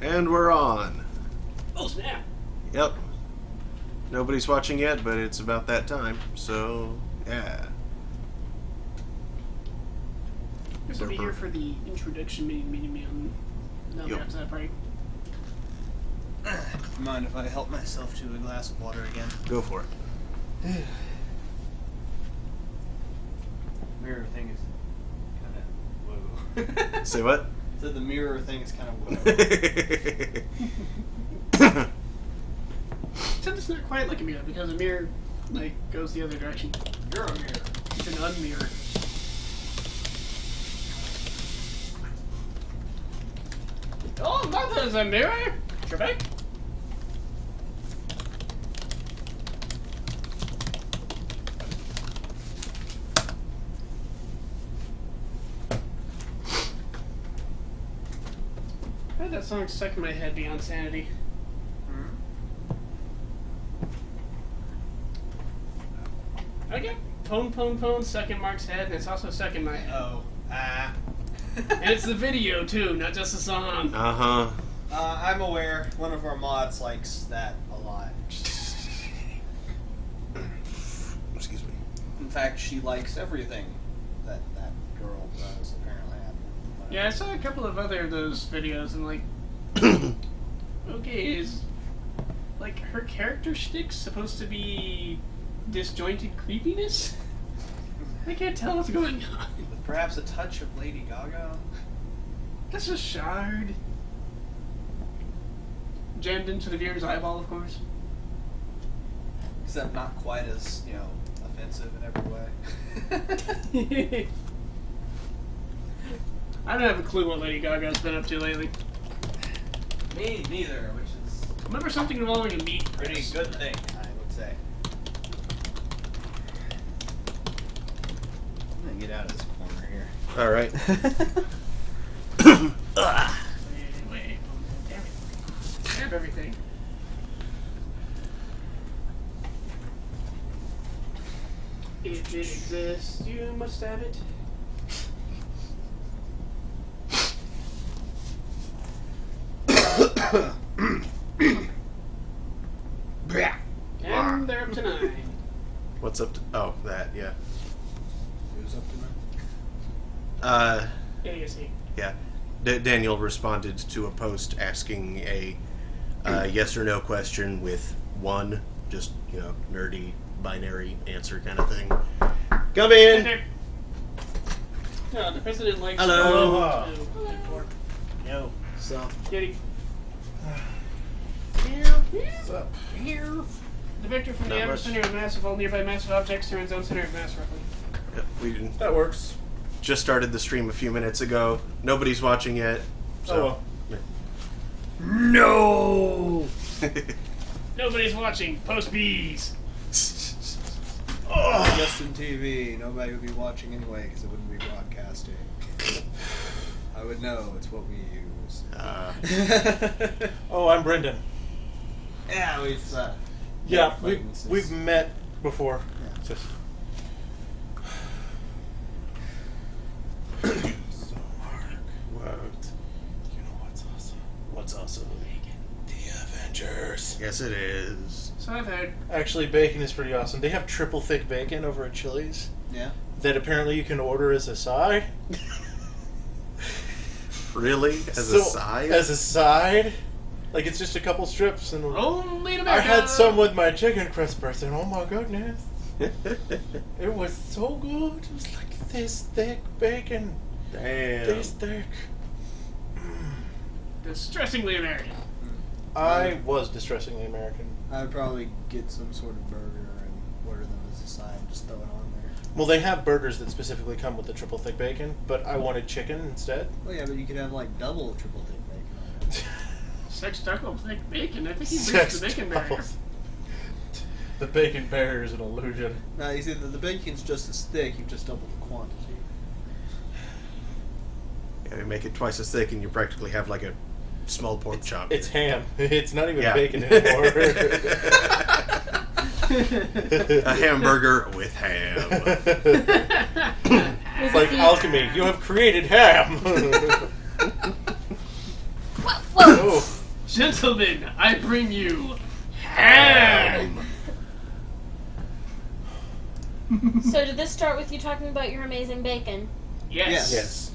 And we're on. Oh, snap. Yep. Nobody's watching yet, but it's about that time. So, yeah. I guess I'll be here for the introduction meeting. No, Yep. that's that right. Mind if I help myself to a glass of water again? Go for it. Mirror thing is kind of whoa. Say what? So the mirror thing is kind of whoa. Except it's not quite like a mirror, because a mirror, like, goes the other direction. You're a mirror. It's an unmirror. Oh, Martha's a mirror? Trebek? I had that song stuck in my head, Beyond Sanity. I got Pone stuck in Mark's head, and it's also stuck in my head. Oh. And it's the video, too, not just the song. Uh-huh. I'm aware. One of our mods likes that a lot. Excuse me. In fact, she likes everything that that girl does, apparently. Yeah, I saw a couple of other of those videos, and like, okay, is like her character shtick supposed to be disjointed creepiness? I can't tell what's going on. With perhaps a touch of Lady Gaga. That's just Shard. Jammed into the viewer's eyeball, of course. Except not quite as, offensive in every way. I don't have a clue what Lady Gaga's been up to lately. Me neither, which is Remember something involving a meat a pretty press. good thing, I would say. I'm gonna get out of this corner here. All right. Wait. Damn it. Stab everything. If it exists, you must stab it. And they're up to 9. What's up to... Oh, that, yeah. Who's up to Idiocy. Yeah. Daniel responded to a post asking a yes or no question with one, just, nerdy, binary answer kind of thing. Come in! No, the president likes... Hello. Yo. So, Kitty. what's up? Here. The vector from the Not average much. center of mass of all nearby massive objects turns own center of mass roughly. Yeah, we didn't... That works. Just started the stream a few minutes ago. Nobody's watching yet. So. No! Nobody's watching. Post bees. Justin TV. Nobody would be watching anyway because it wouldn't be broadcasting. I would know. It's what we use. Oh, I'm Brendan. Yeah, we've. Yeah, acquaintances. we've met before. Yeah. Just... So, Mark, what? You know what's awesome? What's awesome? The Avengers. Yes, it is. So I've heard. Actually, bacon is pretty awesome. They have triple thick bacon over at Chili's Yeah. that apparently you can order as a side. Really? As a side? As a side? Like, it's just a couple strips. And Only in I America. had some with my chicken crispers, and oh my goodness. It was so good. It was like this thick bacon. Damn. This thick. Distressingly American. I was distressingly American. I would probably get some sort of burger and order them as a side and just throw it on there. Well, they have burgers that specifically come with the triple thick bacon, but I wanted chicken instead. Well, yeah, but you could have like double, triple thick bacon on it. Sex taco thick bacon. I think he reached Sex the bacon barrier. doubles. The bacon barrier is an illusion. Now, you see, the bacon's just as thick, you've just doubled the quantity. Yeah, you make it twice as thick and you practically have like a small pork chop. It's ham. It's not even Yeah. bacon anymore. A hamburger with ham. It's like alchemy. You have created ham. Whoa! Oh. Gentlemen, I bring you ham! So did this start with you talking about your amazing bacon? Yes. Yes.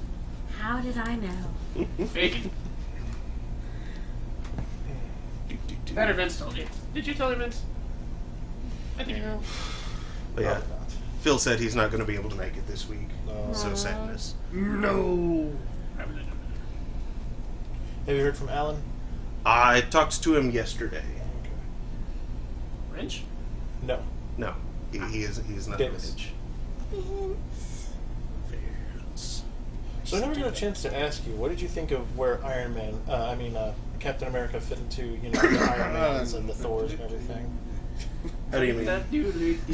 How did I know? Bacon. That or Vince told you. Did you tell her, Vince? I think you know. But yeah, Probably not. Phil said he's not going to be able to make it this week. No. So sadness. No. Have you heard from Alan? I talked to him yesterday. Wrench? No. No, he is not Dennis. a Vince. So I never got a chance to ask you, what did you think of where Iron Man, Captain America fit into, the Iron Mans and the Thors and everything? How do you mean?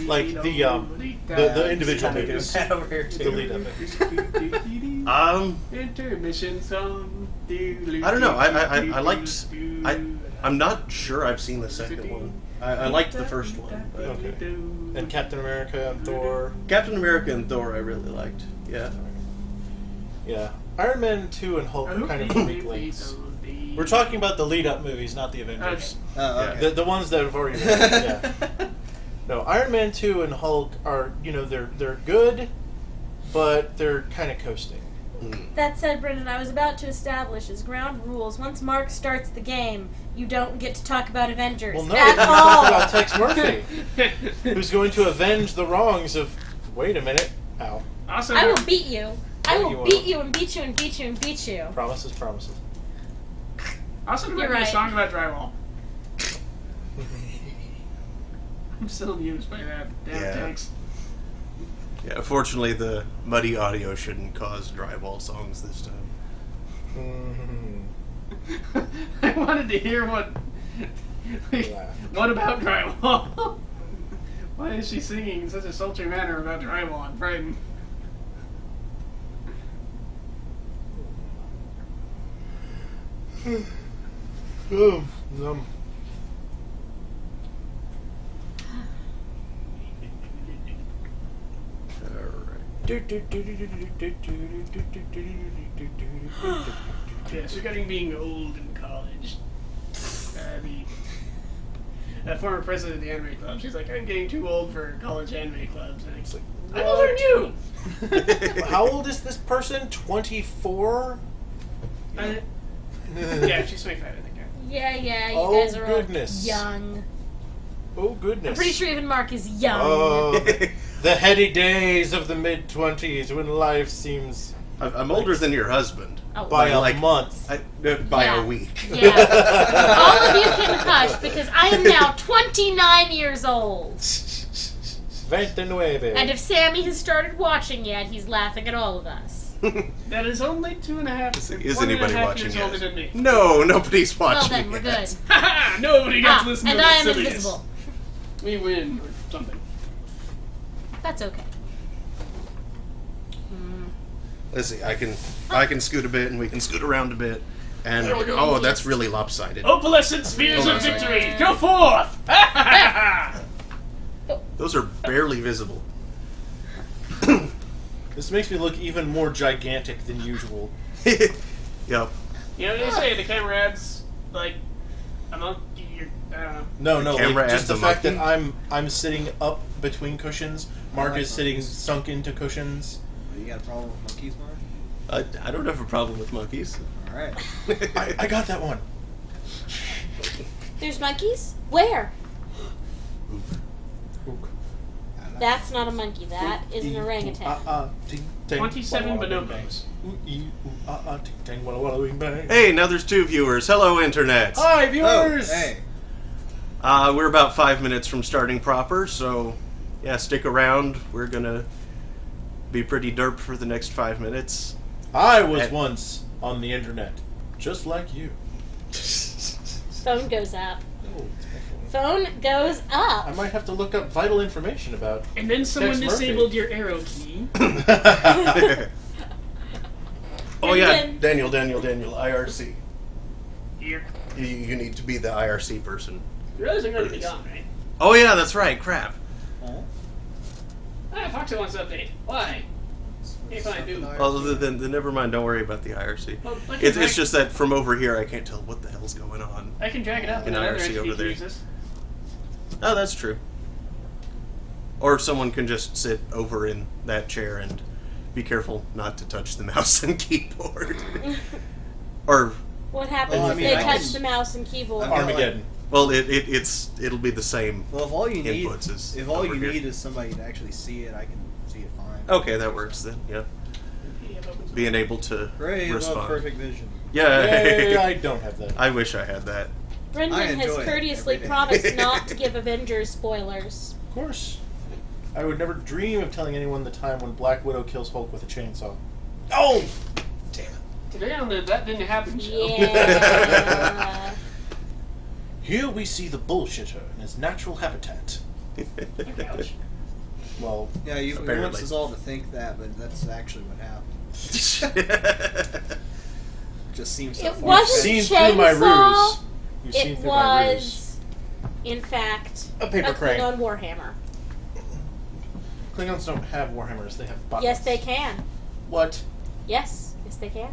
Like the individual movies, Over here too. the lead up it. Intermission song. I don't know. I liked. I'm not sure I've seen the second one. I liked the first one. But Okay. And Captain America and Thor. Captain America and Thor, I really liked. Yeah. Yeah. Iron Man 2 and Hulk are kind of weak links. We're talking about the lead up movies, not the Avengers. Oh, okay. The ones that have already been. Yeah. No, Iron Man 2 and Hulk are, they're good, but they're kind of coasting. That said, Brendan, I was about to establish as ground rules. Once Mark starts the game, you don't get to talk about Avengers Well, no, at you all. talk about Tex Murphy, who's going to avenge the wrongs of. Wait a minute. Ow. Also, I will beat you. I No, will you won't. beat you and beat you and beat you and beat you. Promises, promises. also You're written a right. song about drywall. I'm still amused by that damn Yeah. text. Yeah. Fortunately, the muddy audio shouldn't cause drywall songs this time. Mhm. I wanted to hear what. Laugh. What about drywall? Why is she singing in such a sultry manner about drywall? I'm frightened. Oh, Yes, regarding being old in college. The former president of the anime club, she's like, I'm getting too old for college anime clubs. And it's like, I'm older than you! How old is this person? 24? Yeah, she's 25, I think. Yeah, you Oh, guys are goodness. all young. Oh, goodness. I'm pretty sure even Mark is young. Oh, the heady days of the mid-20s when life seems I'm older than your husband. Oh. by a like- month. By Yeah. a week. Yeah. All of you can hush because I am now 29 years old. 29. And if Sammy has started watching yet, he's laughing at all of us. That is only 2.5. Is 1.5 anybody years watching older yet? than me. No, nobody's Well watching. then, we're yet. good. Ha Nobody got to listen And to I this am silliness. invisible. We win, or something. That's okay. Let's see. I can scoot a bit, and we can scoot around a bit. And There we go. oh, that's really lopsided. Opalescent spheres Hold on of a second. victory, go forth! Those are barely visible. This makes me look even more gigantic than usual. Yep. You know what they say, the camera adds, like, a monkey, or, I don't know. No, camera like, just adds the a fact monkey? that I'm sitting up between cushions. Mark like is sitting monkeys. sunk into cushions. You got a problem with monkeys, Mark? I don't have a problem with monkeys. All right. I got that one. There's monkeys? Where? That's not a monkey. That is an orangutan. 27 bonobos. Hey, now there's 2 viewers. Hello, Internet. Hi, Oh, viewers! hey. We're about 5 minutes from starting proper, so yeah, stick around. We're gonna be pretty derp for the next 5 minutes. I was And- once on the internet, just like you. Phone goes up. Oh, it's my Phone goes up. I might have to look up vital information about. And then someone Tex Murphy. disabled your arrow key. Oh yeah, And Daniel, IRC. Here. You need to be the IRC person. You realize I'm going to be gone, right? Oh yeah, that's right. Crap. Huh? Fuchsia wants to update. Why? If I do. Well, then never mind. Don't worry about the IRC. Well, I can It's drag- just that from over here, I can't tell what the hell's going on. I can drag it up In and another IRC entity over can there. use this. Oh, that's true. Or someone can just sit over in that chair and be careful not to touch the mouse and keyboard. Or, What happens Well, I if mean, they I touch can- the mouse and keyboard? I mean, Armageddon. well, it'll be the same. Well, if all you need, Inputs is if all over you here. need is somebody to actually see it, I can see it fine. Okay, that works then. Yeah, being able to Great, I love respond. perfect vision. Yay, Yeah, I don't have that. I wish I had that. I Brendan has enjoy it courteously every day. promised not to give Avengers spoilers. Of course. I would never dream of telling anyone the time when Black Widow kills Hulk with a chainsaw. Oh! Damn it. Today on the That Didn't Happen show. Yeah. Here we see the bullshitter in his natural habitat. Ouch. Well, Yeah, you Apparently. wants us all to think that, but that's actually what happened. It just seems so It far wasn't seen chainsaw. through my ruse. You've seen It through my ruse. was, in fact, A paper crane. Klingon Warhammer. Klingons don't have warhammers, they have buttons. Yes, they can. What? Yes, they can.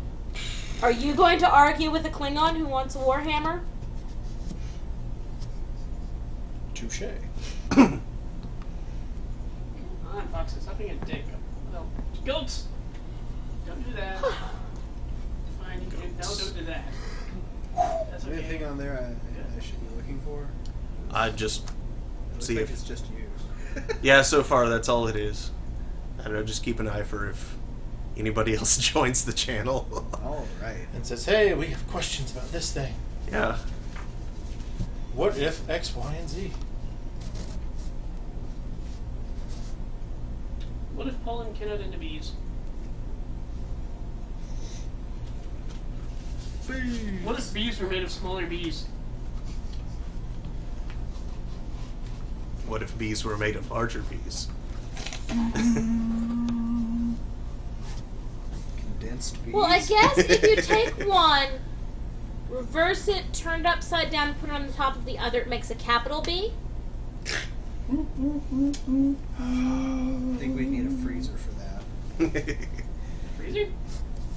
Are you going to argue with a Klingon who wants a Warhammer? Touche. Come on, Foxy, stop being a dick. No. Goats! Don't do that. Fine, you can do. No, don't do that. That's Is there anything okay. on there I should be looking for? I just It looks see like if it's just you. yeah. So far, that's all it is. I don't know. Just keep an eye for if anybody else joins the channel. All right. And says, hey, we have questions about this thing. Yeah. What if X, Y, and Z? What if pollen cannot into bees? What if bees were made of smaller bees? What if bees were made of larger bees? Condensed bees. Well, I guess if you take one, reverse it, turn it upside down, and put it on the top of the other, it makes a capital B. I think we need a freezer for that. Freezer?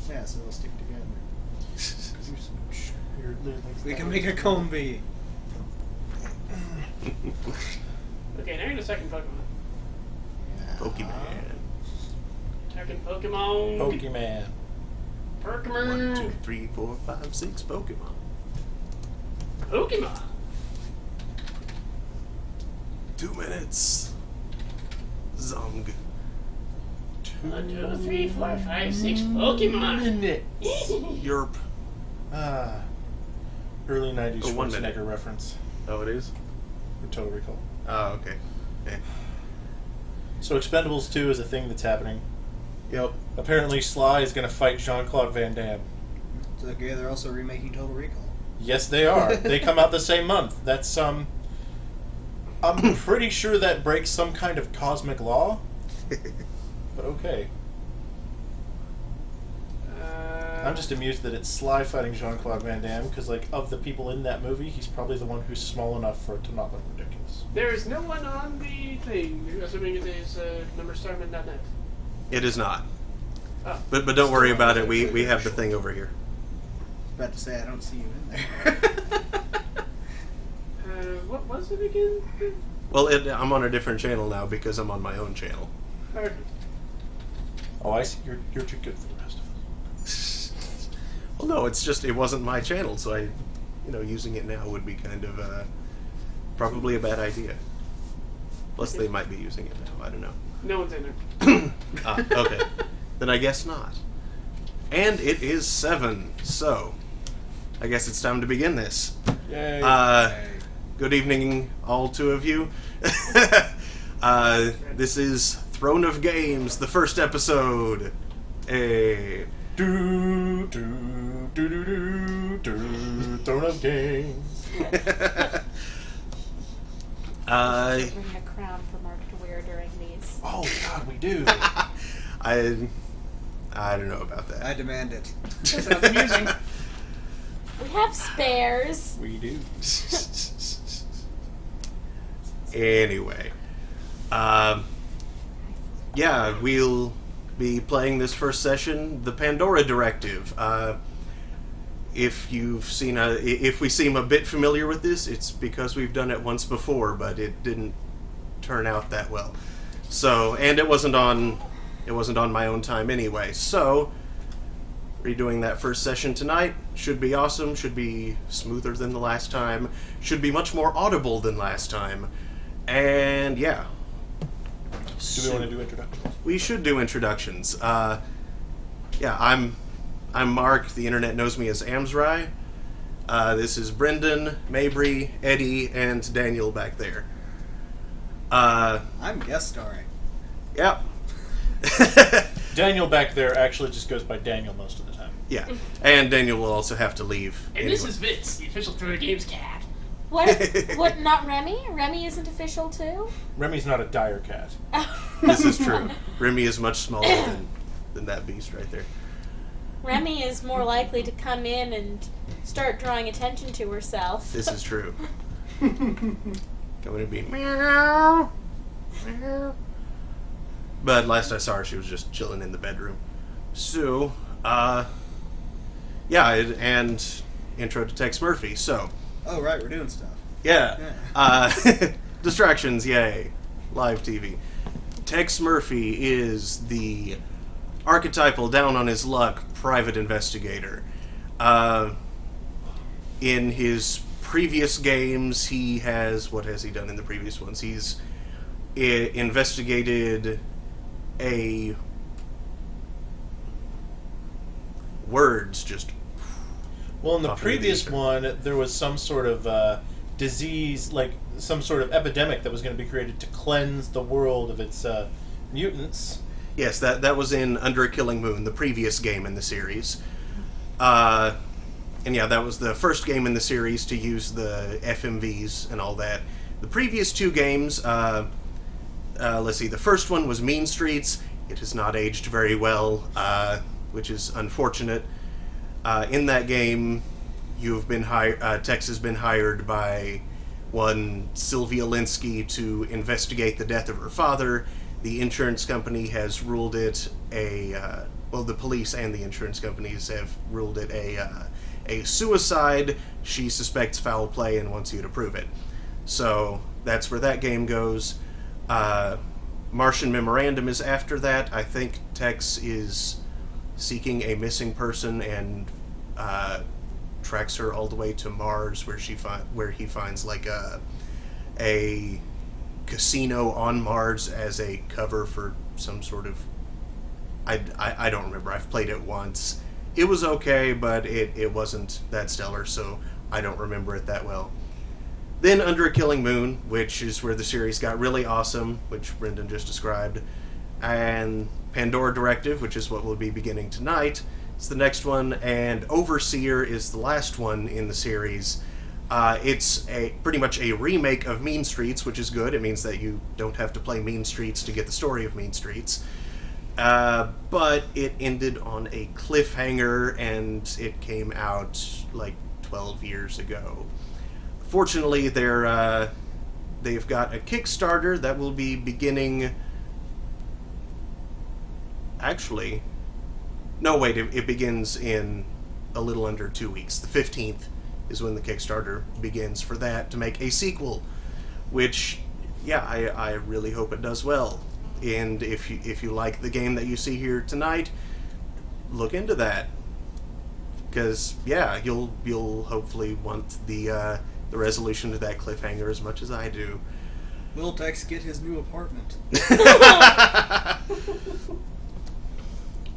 Yeah, so they'll stick together. We can We make a comb bee. Okay, now you're in the second Pokemon. Yeah. Pokemon. Talking Pokemon. Pokemon. 1, 2, Pokemon. 3, 4, 5, 6 Pokemon. Pokemon. 2 minutes. Zong. 1, 2, 3, 4, 5, 6 Pokemon. Minute. Yerp. Ah. Early 90s Oh, 1 minute. Schwarzenegger reference. Oh, it is? For Total Recall. Oh, okay. Okay. So Expendables 2 is a thing that's happening. Yep. Apparently Sly is going to fight Jean-Claude Van Damme. It's okay, they're also remaking Total Recall. Yes, they are. They come out the same month. That's I'm pretty sure that breaks some kind of cosmic law. But okay. I'm just amused that it's Sly fighting Jean-Claude Van Damme because, like, of the people in that movie, he's probably the one who's small enough for it to not look ridiculous. There is no one on the thing, assuming it is numberstarman.net. It is not. Oh. But don't worry about it. We have the thing over here. About to say I don't see you in there. What was it again? Well, I'm on a different channel now because I'm on my own channel. Perfect. Oh, I see. You're too good for the rest of us. Well, no, it's just it wasn't my channel, so using it now would be kind of probably a bad idea. Plus, they might be using it now. I don't know. No one's in there. Okay. Then I guess not. And it is 7, so I guess it's time to begin this. Yay. Good evening, all 2 of you. This is Throne of Games, the first episode. Hey. Do Throne of Games. Bring a crown for Mark to wear during these. Oh God, we do. I don't know about I that. demand it. Sounds amusing. We have spares. We do. Anyway, yeah, we'll be playing this first session, the Pandora Directive. If we seem a bit familiar with this, it's because we've done it once before, but it didn't turn out that well. So, and it wasn't on my own time anyway. So, redoing that first session tonight should be awesome. Should be smoother than the last time. Should be much more audible than last time. And yeah. Do we want to do introductions? We should do introductions. Yeah, I'm Mark. The internet knows me as Amsrai. This is Brendan, Mabry, Eddie, and Daniel back there. I'm guest starring. Yep. Daniel back there actually just goes by Daniel most of the time. Yeah, and Daniel will also have to leave. And anyway. this is Vince, the official Thriller Games cat. What? Not Remy? Remy isn't official too? Remy's not a dire cat. This is true. Remy is much smaller than that beast right there. Remy is more likely to come in and start drawing attention to herself. This is true. Coming to be meow, meow. But last I saw her, she was just chilling in the bedroom. So, yeah, and intro to Tex Murphy. So, Oh, right, we're doing stuff. yeah, distractions, yay, live TV. Tex Murphy is the archetypal down on his luck private investigator. In his previous games, he has, what has he done in the previous ones? He's investigated a words just. Well, in the Off into the previous ether. one, there was some sort of disease, like some sort of epidemic that was going to be created to cleanse the world of its mutants. Yes, that was in Under a Killing Moon, the previous game in the series. And yeah, that was the first game in the series to use the FMVs and all that. The previous two games, let's see, the first one was Mean Streets. It has not aged very well, which is unfortunate. In that game, you've been Tex has been hired by one Sylvia Linsky to investigate the death of her father. The insurance company has ruled it well, the police and the insurance companies have ruled it a suicide. She suspects foul play and wants you to prove it. So that's where that game goes. Martian Memorandum is after that. I think Tex is seeking a missing person and tracks her all the way to Mars, where he finds like a casino on Mars as a cover for some sort of. I don't remember. I've played it once. It was okay, but it wasn't that stellar, so I don't remember it that well. Then Under a Killing Moon, which is where the series got really awesome, which Brendan just described, and Pandora Directive, which is what we'll be beginning tonight. It's the next one, and Overseer is the last one in the series. It's pretty much a remake of Mean Streets, which is good. It means that you don't have to play Mean Streets to get the story of Mean Streets. But it ended on a cliffhanger, and it came out like 12 years ago. Fortunately, they've got a Kickstarter that will be beginning. Actually, no, wait, it begins in a little under 2 weeks. The 15th is when the Kickstarter begins for that to make a sequel, which, yeah, I really hope it does well. And if you like the game that you see here tonight, look into that, because yeah, you'll hopefully want the resolution to that cliffhanger as much as I do. Will Tex get his new apartment?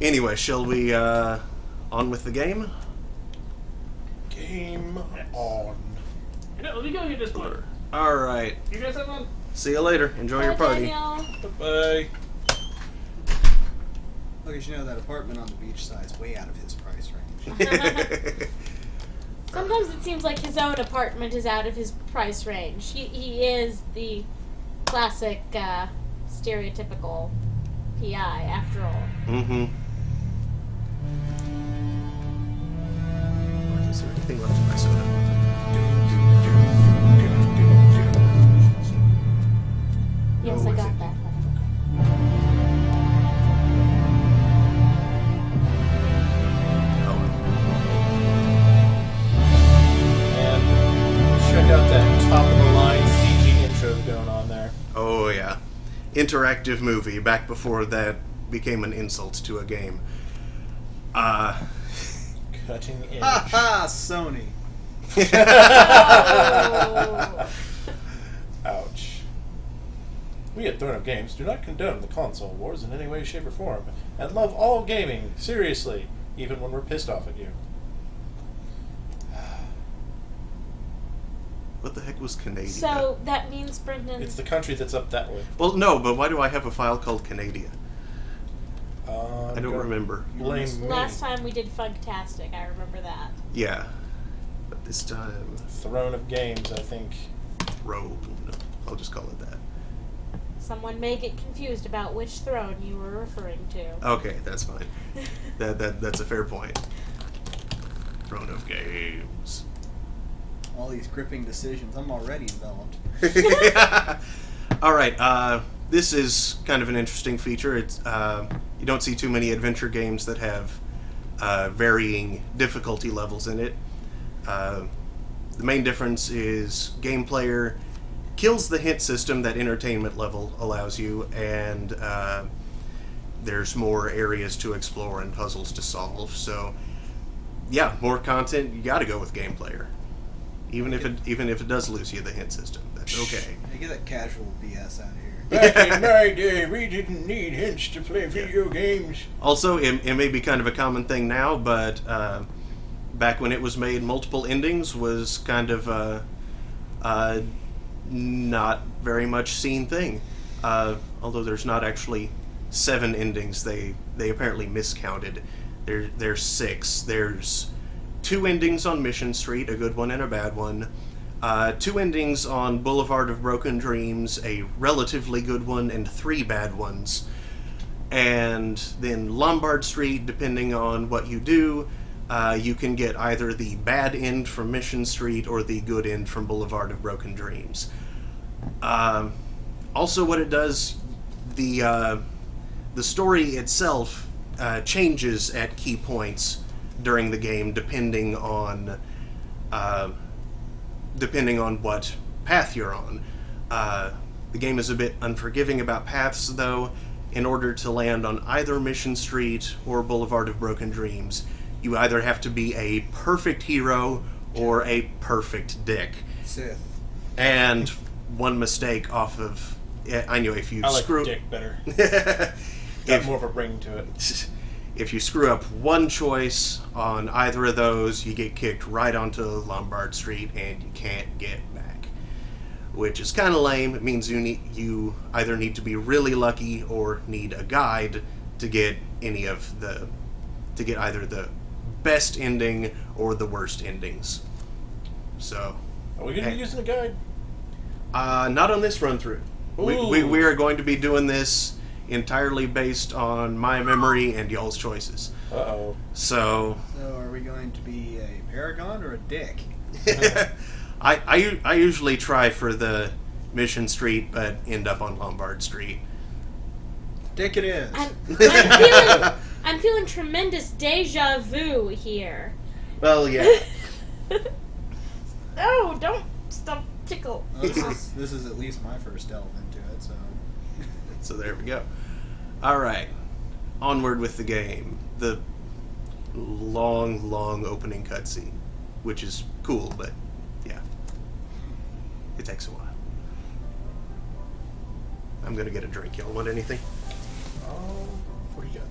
Anyway, shall we on with the game? Game on. Let me go get this one. All right. You guys have one? See you later. Enjoy your Bye, party. Daniel. Bye. Look, as you know, that apartment on the beach side is way out of his price range. Sometimes it seems like his own apartment is out of his price range. He is the classic, stereotypical PI, after all. Mm-hmm. Is there anything left in my soda? Yes, I got that. interactive movie back before that became an insult to a game. Cutting edge. Ha ha! Sony. Oh. Ouch. We at Throne of Games do not condone the console wars in any way, shape, or form, and love all gaming, seriously, even when we're pissed off at you. What the heck was Canada? So that means, Brendan. It's the country that's up that way. Well, no, but why do I have a file called Canada? I don't remember. Blame me. Last time we did Funktastic, I remember that. Yeah. But this time, Throne of Games, I think. Throne. I'll just call it that. Someone may get confused about which throne you were referring to. Okay, that's fine. That's a fair point. Throne of Games. All these gripping decisions. I'm already enveloped. All right. This is kind of an interesting feature. It's you don't see too many adventure games that have varying difficulty levels in it. The main difference is game player kills the hint system that entertainment level allows you, and there's more areas to explore and puzzles to solve. So, yeah, more content. You got to go with game player, even if it does lose you the hint system. That's okay. Hey, get that casual BS out of here. Back in my day, we didn't need hints to play video games. Also, it may be kind of a common thing now, but back when it was made, multiple endings was kind of not very much seen thing. Although there's not actually 7 endings, they apparently miscounted. There's 6. There's 2 endings on Mission Street, a good one and a bad one. 2 endings on Boulevard of Broken Dreams, a relatively good one, and 3 bad ones. And then Lombard Street, depending on what you do, you can get either the bad end from Mission Street or the good end from Boulevard of Broken Dreams. Also, what it does, the story itself changes at key points during the game, depending on what path you're on. The game is a bit unforgiving about paths, though. In order to land on either Mission Street or Boulevard of Broken Dreams, you either have to be a perfect hero or a perfect dick. Sith. And one mistake off of... I know if you I like screw... dick better. if, Got more of a ring to it. If you screw up one choice on either of those, you get kicked right onto Lombard Street and you can't get back. Which is kind of lame. It means you either need to be really lucky or need a guide to get either the best ending or the worst endings. So, Are we going to be using a guide? not on this run through. We are going to be doing this entirely based on my memory and y'all's choices. Uh-oh. So are we going to be a paragon or a dick? I usually try for the Mission Street, but end up on Lombard Street. Dick it is. I'm feeling tremendous deja vu here. Well, yeah. Oh, don't stop tickle. Well, this is at least my first delve into it, so... So there we go. All right, onward with the game. The long opening cutscene, which is cool, but yeah, it takes a while. I'm gonna get a drink. Y'all want anything? What do you got?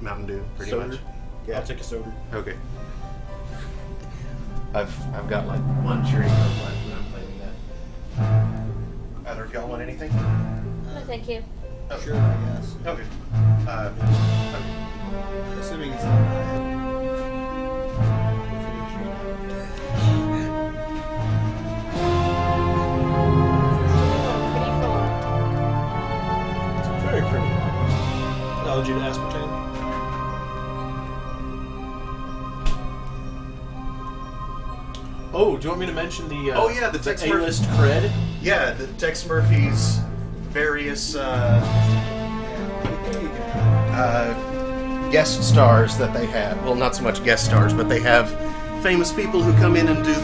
Mountain Dew, pretty Soda? much. I'll take a soda. Okay. I've got like one cherry Coke left, and I'm playing that. Either of y'all want anything? No, thank you. Oh. Sure, I guess. Okay. Assuming it's not bad. Pretty full. It's very pretty. Allergy to aspartame. Oh, do you want me to mention the Oh, yeah, the Tex Murphy- A-list cred? Yeah, the Tex Murphy's various guest stars that they have. Well, not so much guest stars, but they have famous people who come in and do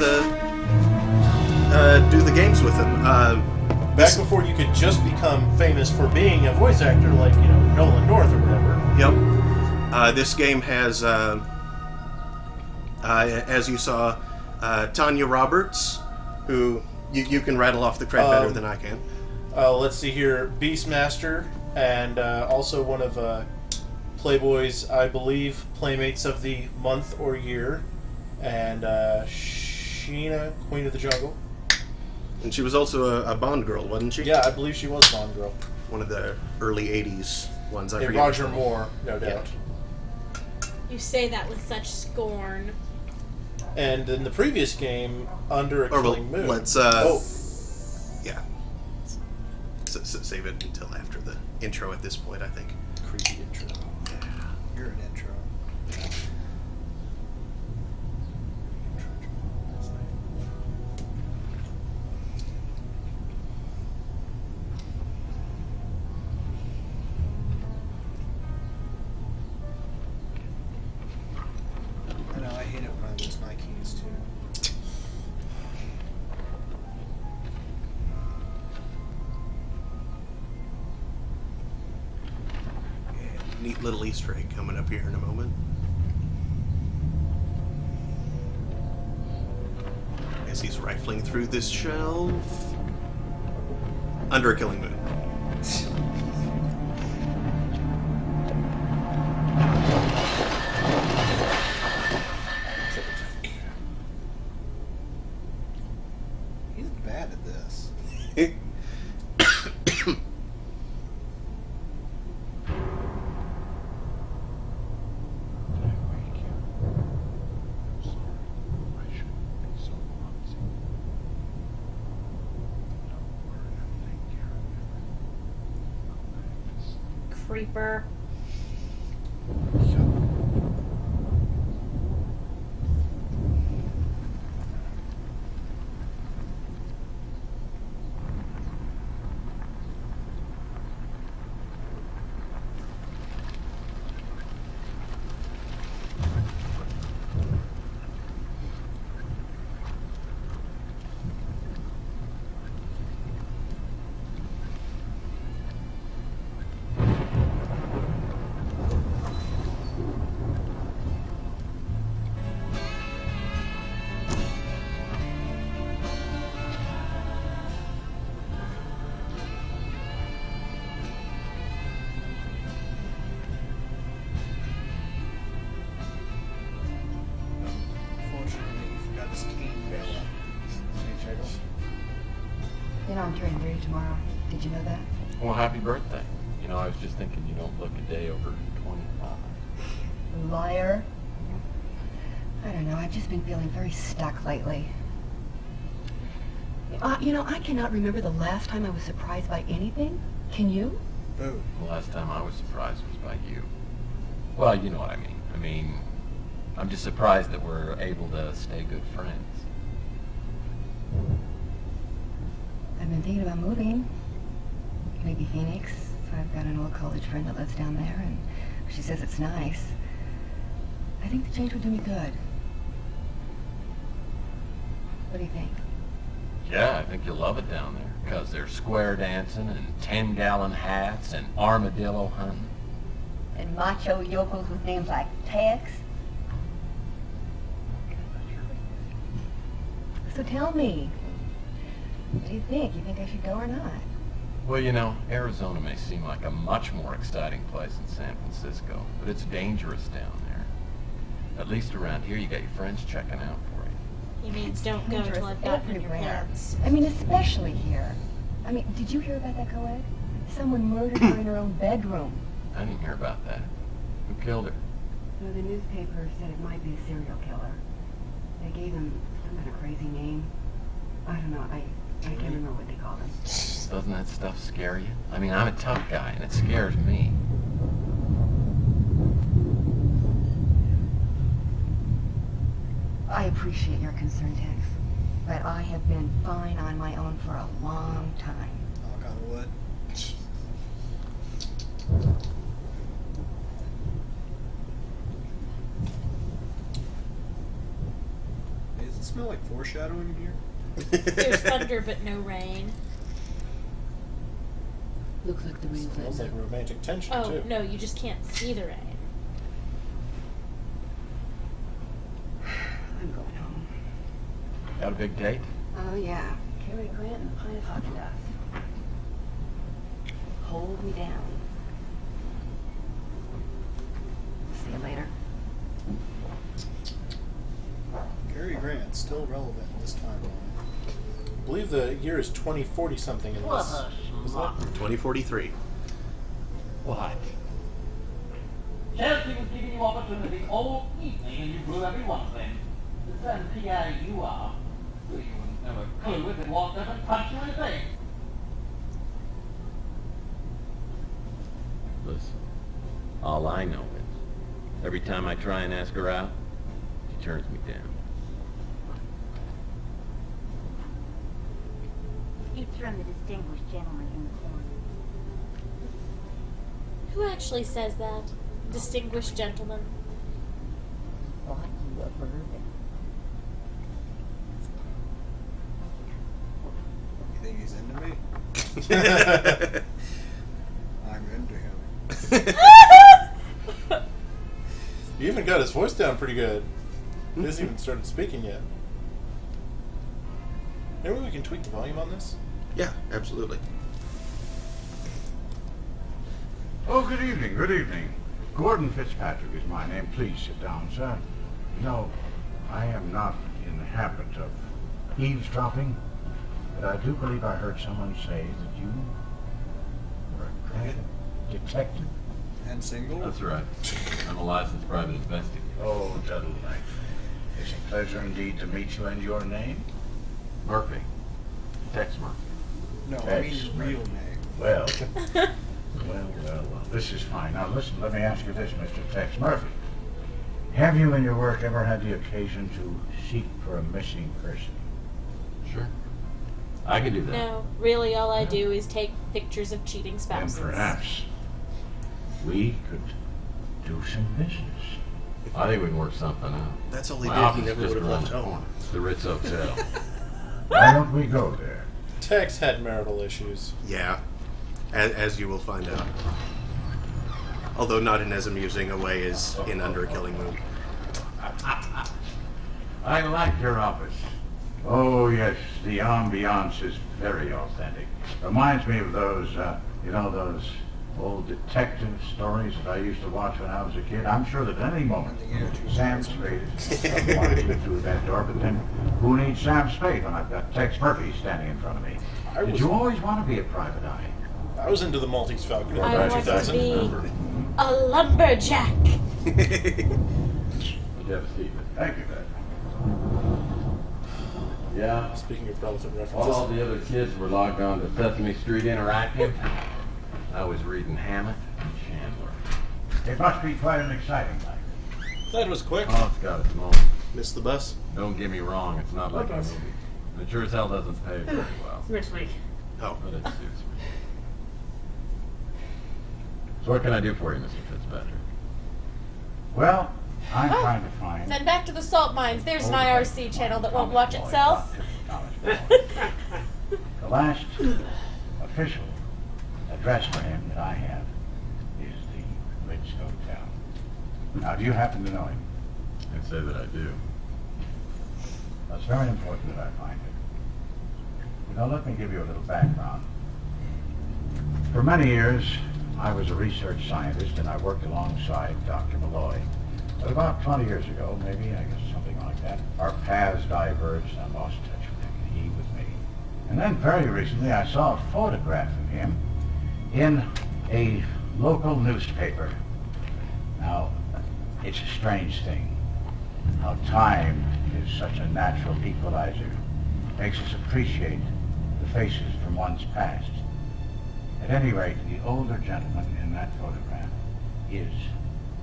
do the games with him. Back before you could just become famous for being a voice actor, like, you know, Nolan North or whatever. Yep. This game has, as you saw, Tanya Roberts, who you can rattle off the cred better than I can. Let's see here, Beastmaster, and also one of Playboy's, I believe, Playmates of the Month or Year, and Sheena, Queen of the Jungle. And she was also a Bond girl, wasn't she? Yeah, I believe she was Bond Girl. One of the early 80s ones. I Yeah, forget Roger which one. Moore, no doubt. You say that with such scorn. And in the previous game, Under a Or Killing Moon. let's, oh, yeah. Save it until after the intro at this point, I think. creepy intro. You're an intro. I know, I hate it when I lose my keys too. Neat little Easter egg coming up here in a moment. As he's rifling through this shelf. Under a Killing Moon. He's bad at this. Creeper. Unfortunately, he forgot his cane back. You know, I'm turning 30 tomorrow. Did you know that? Well, happy birthday. You know, I was just thinking you don't look a day over 25. Liar. I don't know. I've just been feeling very stuck lately. You know, I cannot remember the last time I was surprised by anything. Can you? Boo. The last time I was surprised was by you. Well, you know what I mean. I mean, I'm just surprised that we're able to stay good friends. I've been thinking about moving. Maybe Phoenix. I've got an old college friend that lives down there, and she says it's nice. I think the change would do me good. What do you think? Yeah, I think you'll love it down there. Because there's square dancing and 10-gallon hats and armadillo hunting. And macho yokels with names like Tex? So tell me, what do you think? You think I should go or not? Well, you know, Arizona may seem like a much more exciting place than San Francisco, but it's dangerous down there. At least around here, you got your friends checking out for you. He means don't go till I've gotten in your everywhere. pants. I mean, especially here. I mean, did you hear about that co-ed? Someone murdered her in her own bedroom. I didn't hear about that. Who killed her? So the newspaper said it might be a serial killer. They gave him some kind of crazy name. I don't know. I can't remember what they called him. Doesn't that stuff scare you? I mean, I'm a tough guy, and it scares me. I appreciate your concern, Tex, but I have been fine on my own for a long time. Knock on wood. Hey, does it smell like foreshadowing in here? There's thunder but no rain. Looks like the rain's Smells like letting up. romantic tension Oh, too. no, you just can't see the rain. I'm going home. Got a big date? Oh, yeah. Cary Grant and a pint of hot stuff. Hold me down. See you later. Cary Grant, still relevant in this timeline. I believe the year is 2040 something in this. Is that? 2043. What? Chelsea was giving you opportunity all evening and you blew every one of them. The certain PA you are, you wouldn't have a clue if it walked up and punched you in the face. Listen, all I know is, every time I try and ask her out, she turns me down. It's from the distinguished gentleman in the corner. Who actually says that? Distinguished gentleman. Bought you a bourbon. You think he's into me? I'm into him. You even got his voice down pretty good. He hasn't even started speaking yet. Maybe we can tweak the volume on this? Yeah, absolutely. Oh, good evening, good evening. Gordon Fitzpatrick is my name. Please sit down, sir. You know, I am not in the habit of eavesdropping, but I do believe I heard someone say that you were a private detective. And single? That's right. I'm a licensed private investigator. Oh, gentlemen, it's a pleasure indeed to meet you, and your name? Murphy. Tex Murphy. No, I Tex mean your real name. Well, well. This is fine. Now listen, let me ask you this, Mr. Tex Murphy. Have you in your work ever had the occasion to seek for a missing person? Sure. I can do that. No, really all I do is take pictures of cheating Then spouses. perhaps we could do some business. I think we can work something out. That's all he My did. office He never just would have around left the home. corner. It's the Ritz Hotel. Why don't we go there? Tex had marital issues. Yeah, as you will find out. Although not in as amusing a way as in Under a Killing Moon. I like your office. Oh, yes, the ambiance is very authentic. Reminds me of those, those old detective stories that I used to watch when I was a kid. I'm sure that at any moment, Sam Spade is walking through that door, but then who needs Sam Spade when I've got Tex Murphy standing in front of me? Did you always want to be a private eye? I was into the Maltese Falcon in I about want to 2000. be a lumberjack. You have a seat. Thank you, Dad. Yeah. Speaking of relevant references. All the other kids were logged on to Sesame Street Interactive. I was reading Hammett and Chandler. It must be quite an exciting life. That was quick. Oh, it's got its moments. Missed the bus? Don't get me wrong, it's not like a movie. It sure as hell doesn't pay very well. Next week. Oh. But it suits me. So what can I do for you, Mr. Fitzpatrick? Well, I'm trying to find... Then back to the salt mines. There's an Oh, IRC channel that won't watch itself. The last official address for him that I have is the Ritz Hotel. Now, do you happen to know him? I'd say that I do. It's very important that I find it. You know, let me give you a little background. For many years, I was a research scientist and I worked alongside Dr. Malloy. But about 20 years ago, maybe, I guess something like that, our paths diverged and I lost touch with him and he with me. And then very recently I saw a photograph of him in a local newspaper. Now, it's a strange thing how time is such a natural equalizer. Makes us appreciate the faces from one's past. At any rate, the older gentleman in that photograph is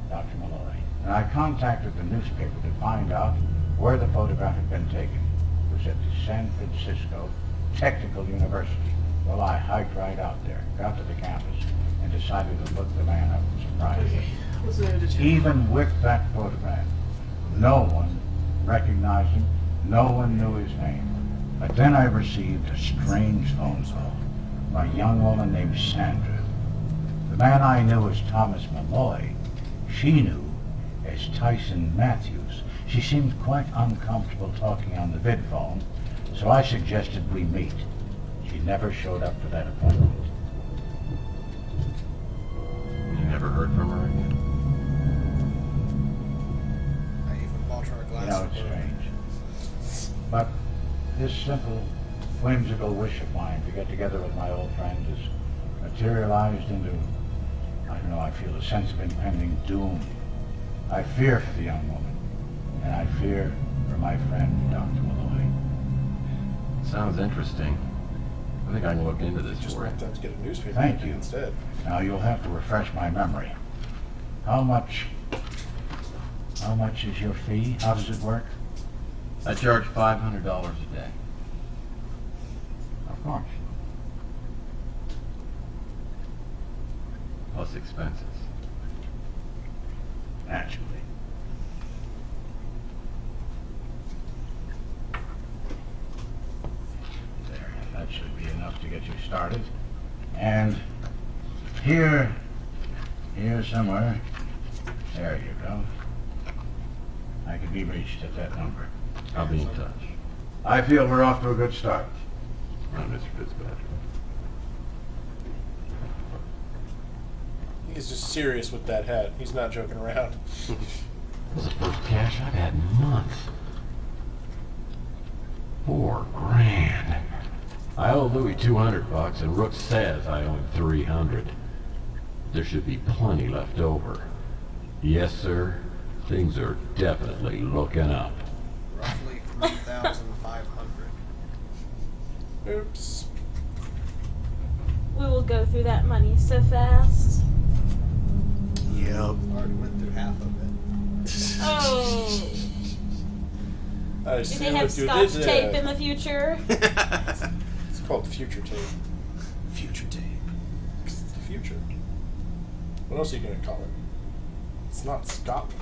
Dr. Malloy. And I contacted the newspaper to find out where the photograph had been taken. It was at the San Francisco Technical University. Well, I hiked right out there, got to the campus, and decided to look the man up and surprise him. What's the name of the channel? Even with that photograph, no one recognized him, no one knew his name. But then I received a strange phone call from a young woman named Sandra. The man I knew as Thomas Malloy, she knew as Tyson Matthews. She seemed quite uncomfortable talking on the vid phone, so I suggested we meet. She never showed up to that appointment. You never heard from her again? I even bought her a glass You know, of it's bourbon. strange. But this simple, whimsical wish of mine to get together with my old friend has materialized into, I don't know, I feel a sense of impending doom. I fear for the young woman, and I fear for my friend, Dr. Malloy. Sounds interesting. I think I can look into this Just for you. went out to get a newspaper Thank you. instead. Now you'll have to refresh my memory. How much is your fee? How does it work? I charge $500 a day. Of course. Plus expenses. Naturally. There, that should be enough to get you started. And here somewhere, there you go. I can be reached at that number. I'll be in touch. I feel we're off to a good start. I'm Mr. Fitzpatrick. He's just serious with that hat. He's not joking around. This is the first cash I've had in months. $4,000. I owe Louis $200, and Rook says I owe him $300. There should be plenty left over. Yes, sir. Things are definitely looking up. Roughly 3,500. Oops. We will go through that money so fast. Yep. Already went through half of it. Oh. I Do see they have what you scotch did tape there. in the future? It's called future tape. Future tape. It's the future. What else are you going to call it? It's not Scotland.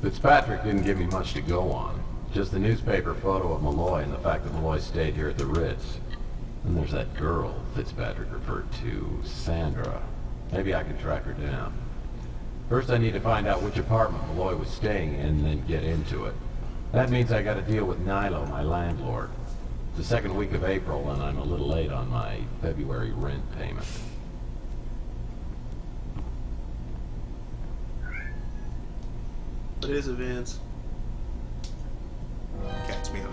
Fitzpatrick didn't give me much to go on. Just the newspaper photo of Malloy and the fact that Malloy stayed here at the Ritz. And there's that girl Fitzpatrick referred to, Sandra. Maybe I can track her down. First I need to find out which apartment Malloy was staying in and then get into it. That means I gotta deal with Nilo, my landlord. It's the second week of April and I'm a little late on my February rent payment. What is it, Vince? Cat's meowing.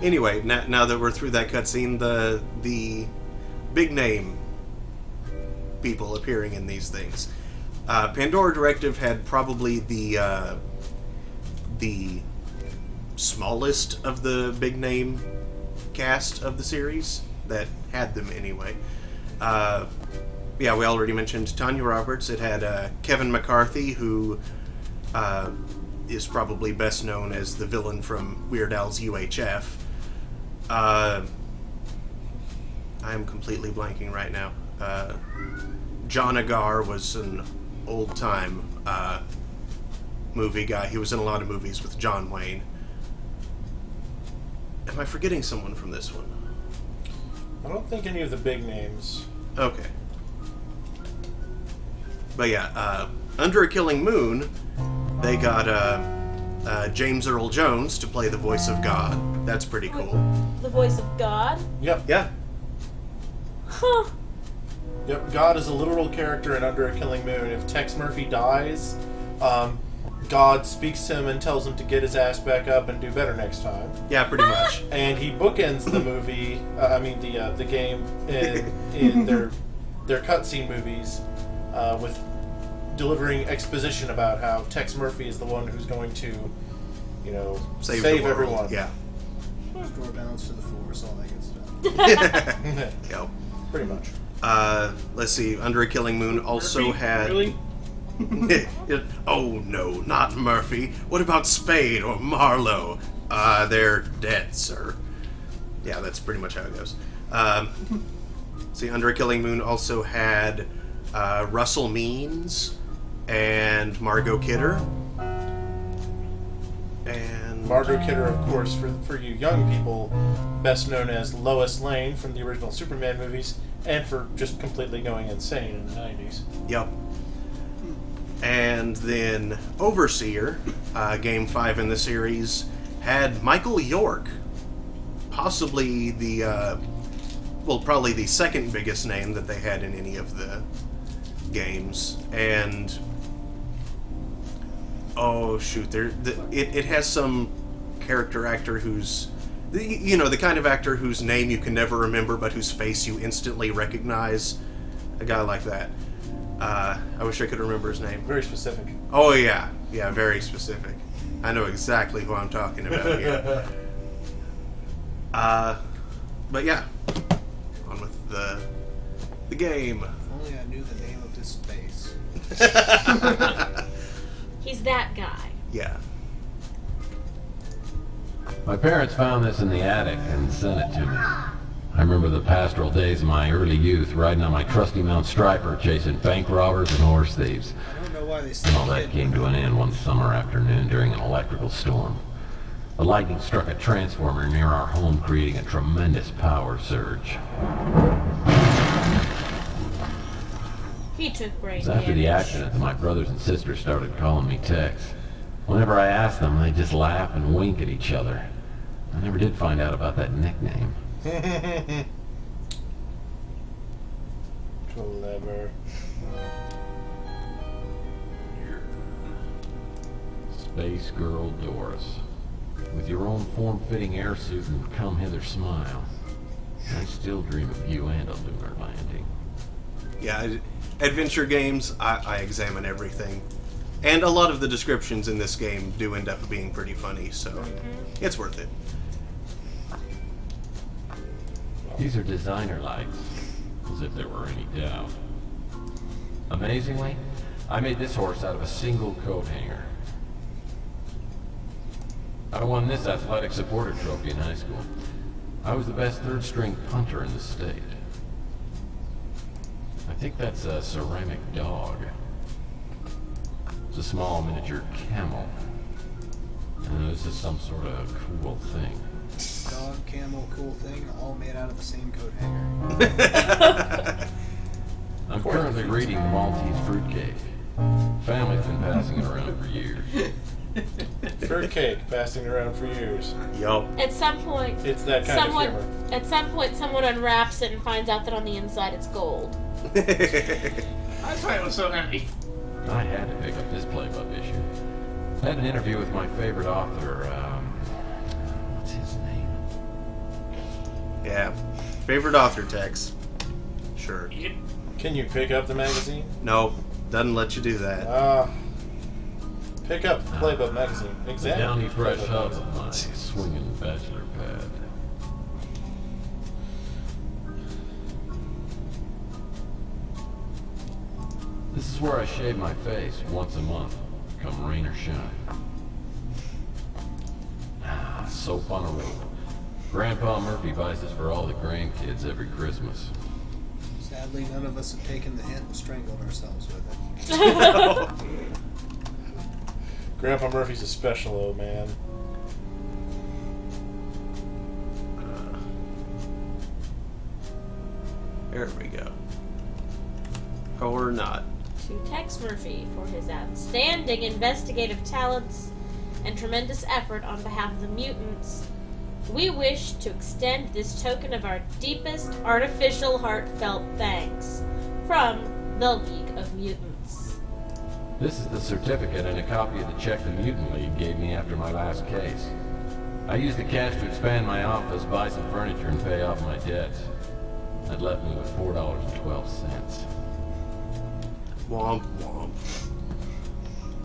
Anyway, now that we're through that cutscene, the big name people appearing in these things. Pandora Directive had probably the smallest of the big name cast of the series that had them anyway. Yeah, we already mentioned Tanya Roberts. It had Kevin McCarthy, who is probably best known as the villain from Weird Al's UHF. I am completely blanking right now. John Agar was an old-time movie guy. He was in a lot of movies with John Wayne. Am I forgetting someone from this one? I don't think any of the big names. Okay. But yeah, Under a Killing Moon, they got James Earl Jones to play the voice of God. That's pretty cool. The voice of God? Yep. Yeah. Huh. Yep. God is a literal character in Under a Killing Moon. If Tex Murphy dies, God speaks to him and tells him to get his ass back up and do better next time. Yeah, pretty much. And he bookends the movie. The game in their cutscene movies with delivering exposition about how Tex Murphy is the one who's going to, save the world. everyone. Yeah. Restore balance to the force, all that good stuff. Yep. Pretty much. Let's see. Under a Killing Moon also Murphy? had. Really? Oh no, not Murphy. What about Spade or Marlowe? They're dead, sir. Yeah, that's pretty much how it goes. See, Under a Killing Moon also had Russell Means and Margot Kidder. And Margot Kidder, of course, for you young people, best known as Lois Lane from the original Superman movies, and for just completely going insane in the 90s. Yep. And then Overseer, Game 5 in the series, had Michael York, possibly the, probably the second biggest name that they had in any of the games. And, oh shoot, it has some character actor who's, you know, the kind of actor whose name you can never remember but whose face you instantly recognize. A guy like that. I wish I could remember his name. Very specific. Oh, yeah. Yeah, very specific. I know exactly who I'm talking about here. But yeah. On with the game. If only I knew the name of this face. He's that guy. Yeah. My parents found this in the attic and sent it to me. I remember the pastoral days of my early youth, riding on my trusty Mount Striper, chasing bank robbers and horse thieves. I don't know why they And still all that came to an end one summer afternoon during an electrical storm. The lightning struck a transformer near our home, creating a tremendous power surge. He took brain It was after the damage. accident that my brothers and sisters started calling me Tex. Whenever I asked them, they'd just laugh and wink at each other. I never did find out about that nickname. Clever. Space Girl Doris. With your own form-fitting airsuit and come-hither smile. I still dream of you and a lunar landing. Yeah, adventure games, I examine everything. And a lot of the descriptions in this game do end up being pretty funny, so it's worth it. These are designer lights, as if there were any doubt. Amazingly, I made this horse out of a single coat hanger. I won this athletic supporter trophy in high school. I was the best third-string punter in the state. I think that's a ceramic dog. It's a small miniature camel. And this is some sort of cool thing. Dog, camel, cool thing, all made out of the same coat hanger. I'm currently reading Maltese Fruitcake. Family's been passing it around for years. Fruitcake passing around for years. Yup. At some point, It's that kind of humor. At some point, someone unwraps it and finds out that on the inside it's gold. That's why it was so heavy. I had to pick up this Playbook issue. I had an interview with my favorite author, what's his name? Yeah. Favorite author, Tex? Sure. Yep. Can you pick up the magazine? No, doesn't let you do that. Pick up the Playbook magazine. The Examine downy the fresh Playbook hub magazine. of my swinging bachelor pad. This is where I shave my face once a month, come rain or shine. Soap on a rope. Grandpa Murphy buys this for all the grandkids every Christmas. Sadly, none of us have taken the hint and strangled ourselves with it. Grandpa Murphy's a special old man. There we go. Or not. To Tex Murphy for his outstanding investigative talents and tremendous effort on behalf of the mutants, we wish to extend this token of our deepest artificial heartfelt thanks from the League of Mutants. This is the certificate and a copy of the check the Mutant League gave me after my last case. I used the cash to expand my office, buy some furniture, and pay off my debts. That left me with $4.12. Womp womp.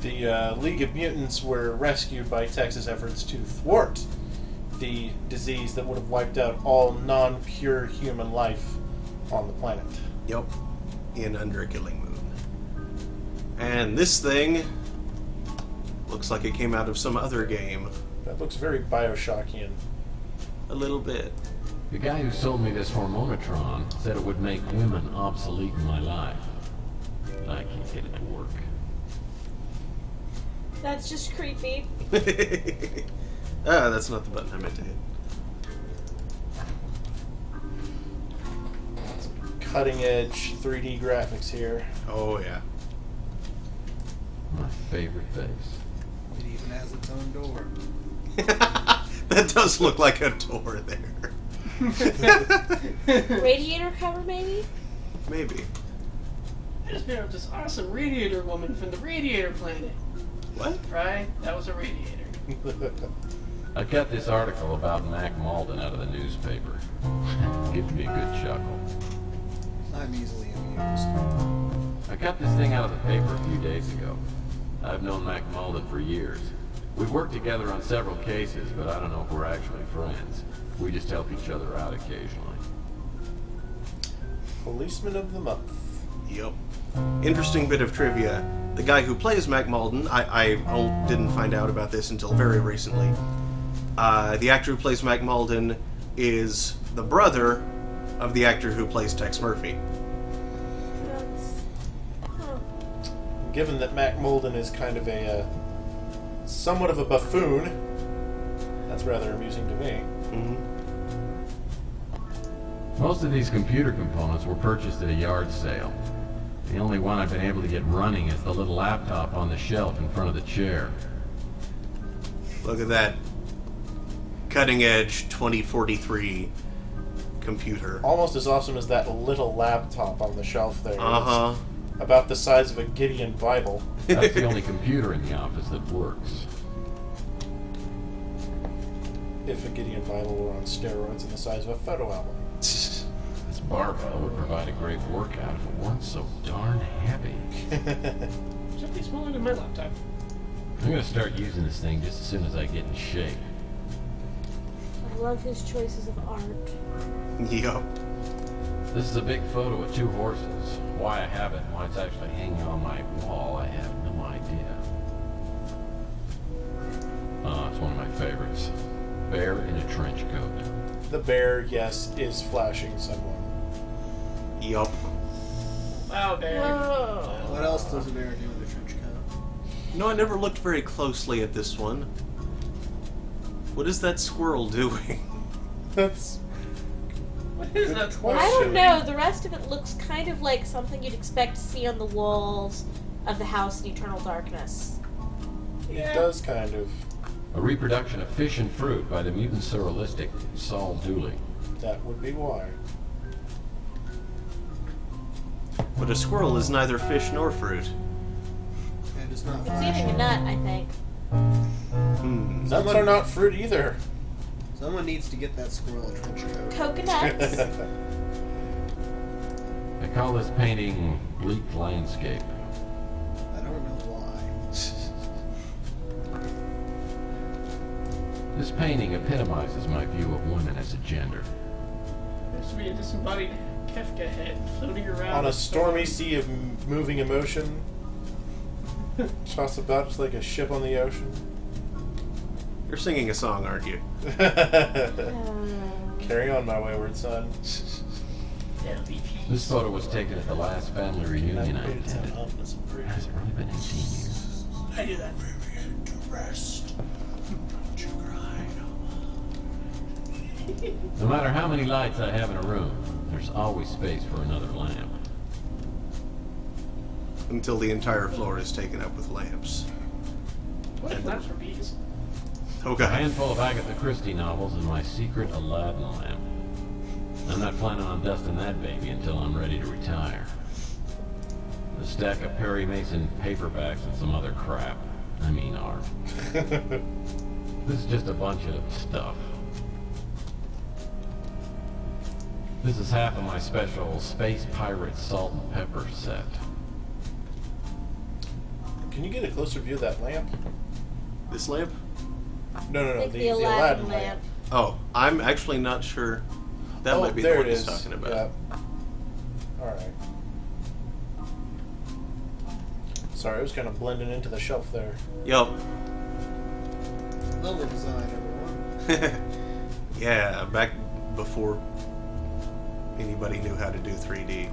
The League of Mutants were rescued by Tex's efforts to thwart the disease that would have wiped out all non-pure human life on the planet. Yep. In Under a Killing Moon. And this thing looks like it came out of some other game. That looks very Bioshockian. A little bit. The guy who sold me this hormonotron said it would make women obsolete in my life. I can't get it to work. That's just creepy. Ah, that's not the button I meant to hit. Cutting edge 3D graphics here. Oh, yeah. My favorite face. It even has its own door. That does look like a door there. Radiator cover, maybe? Maybe. I just found this awesome radiator woman from the Radiator Planet. What? Right? That was a radiator. I got this article about Mac Malden out of the newspaper. Gives me a good chuckle. I'm easily amused. I got this thing out of the paper a few days ago. I've known Mac Malden for years. We've worked together on several cases, but I don't know if we're actually friends. We just help each other out occasionally. Policeman of the Month. Yep. Interesting bit of trivia. The guy who plays Mac Malden, I didn't find out about this until very recently. The actor who plays Mac Malden is the brother of the actor who plays Tex Murphy. That's... Huh. Given that Mac Malden is kind of a somewhat of a buffoon, that's rather amusing to me. Mm-hmm. Most of these computer components were purchased at a yard sale. The only one I've been able to get running is the little laptop on the shelf in front of the chair. Look at that cutting edge 2043 computer. Almost as awesome as that little laptop on the shelf there. Uh-huh. It's about the size of a Gideon Bible. That's the only computer in the office that works. If a Gideon Bible were on steroids and the size of a photo album. This barbell would provide a great workout if it weren't so darn heavy. Something smaller than my laptop. I'm gonna start using this thing just as soon as I get in shape. I love his choices of art. Yup. This is a big photo of two horses. Why I have it and why it's actually hanging on my wall, I have no idea. It's one of my favorites. Bear in a trench coat. The bear, yes, is flashing someone. Yup. Wow, Bear. Oh. What else does a bear do with a trench coat? You know, I never looked very closely at this one. What is that squirrel doing? That's What is that? question. I don't know. The rest of it looks kind of like something you'd expect to see on the walls of the house in Eternal Darkness. It does kind of. A reproduction of Fish and Fruit by the mutant surrealistic Saul Dooley. That would be why. But a squirrel is neither fish nor fruit. And it's not It's flashing. eating a nut, I think. Nuts are not fruit either. Someone needs to get that squirrel a trench coat. Coconuts. I call this painting Bleak Landscape. I don't know why. This painting epitomizes my view of women as a gender. There should be a disembodied Kefka head floating around On a the stormy storm. sea of moving emotion. Tossed about just like a ship on the ocean. You're singing a song, aren't you? Carry on, my wayward son. This photo was taken at the last family reunion I attended. Has it really been 18 years? I do that. No matter how many lights I have in a room, there's always space for another lamp. Until the entire floor is taken up with lamps. What if that's for bees? Oh A god. handful of Agatha Christie novels and my secret Aladdin lamp. I'm not planning on dusting that baby until I'm ready to retire. A stack of Perry Mason paperbacks and some other crap. I mean art. This is just a bunch of stuff. This is half of my special Space Pirate Salt and Pepper set. Can you get a closer view of that lamp? This lamp? No, Like the Aladdin lamp. Oh, I'm actually not sure. That might be the there one it he's is. talking about. Yeah. Alright. Sorry, I was kind of blending into the shelf there. Yup. Lovely design, everyone. Yeah, back before anybody knew how to do 3D.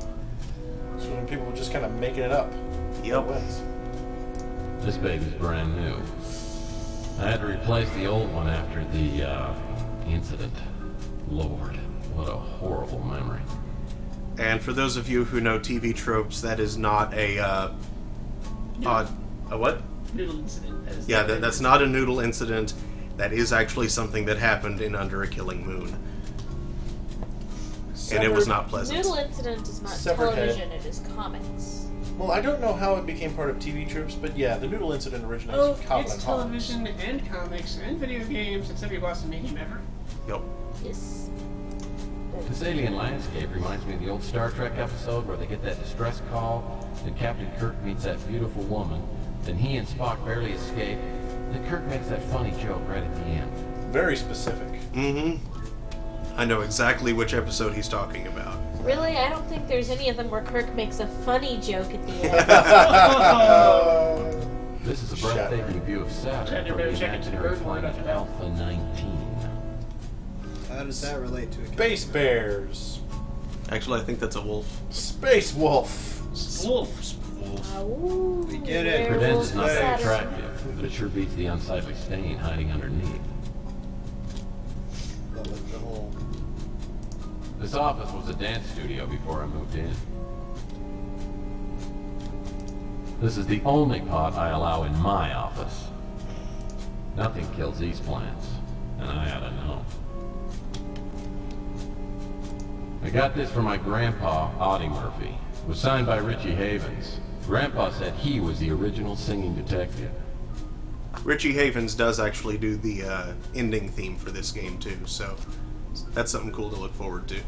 So when people were just kind of making it up. Yep. It wins. This baby's brand new. I had to replace the old one after the, incident. Lord, what a horrible memory. And for those of you who know TV tropes, that is not a, a what? Noodle incident. That is Yeah, that's not a noodle incident. That is actually something that happened in Under a Killing Moon. And it was not pleasant. Noodle Incident is not Severed television, it is comics. Well, I don't know how it became part of TV tropes, but yeah, the Noodle Incident originates Oh, from Calvin it's and Hobbes. television and comics and video games. It's every Boston medium ever. Yep. Yes. This alien landscape reminds me of the old Star Trek episode where they get that distress call, and Captain Kirk meets that beautiful woman, then he and Spock barely escape, then Kirk makes that funny joke right at the end. Very specific. Mm-hmm. I know exactly which episode he's talking about. Really? I don't think there's any of them where Kirk makes a funny joke at the end. This is a breathtaking view of Saturn Chad, you from the better check into the imaginary bird word planet after that. Alpha 19. How does that relate to a Space Bears. Actually, I think that's a wolf. Space Wolf. Wolf. Wolf. Ooh, We get it. Credence werewolves is not of that Saturn. attractive, but it sure beats the unsightly stain hiding underneath. But with the whole This office was a dance studio before I moved in. This is the only pot I allow in my office. Nothing kills these plants, and I ought to know. I got this from my grandpa, Audie Murphy. It was signed by Richie Havens. Grandpa said he was the original singing detective. Richie Havens does actually do the ending theme for this game too, so that's something cool to look forward to.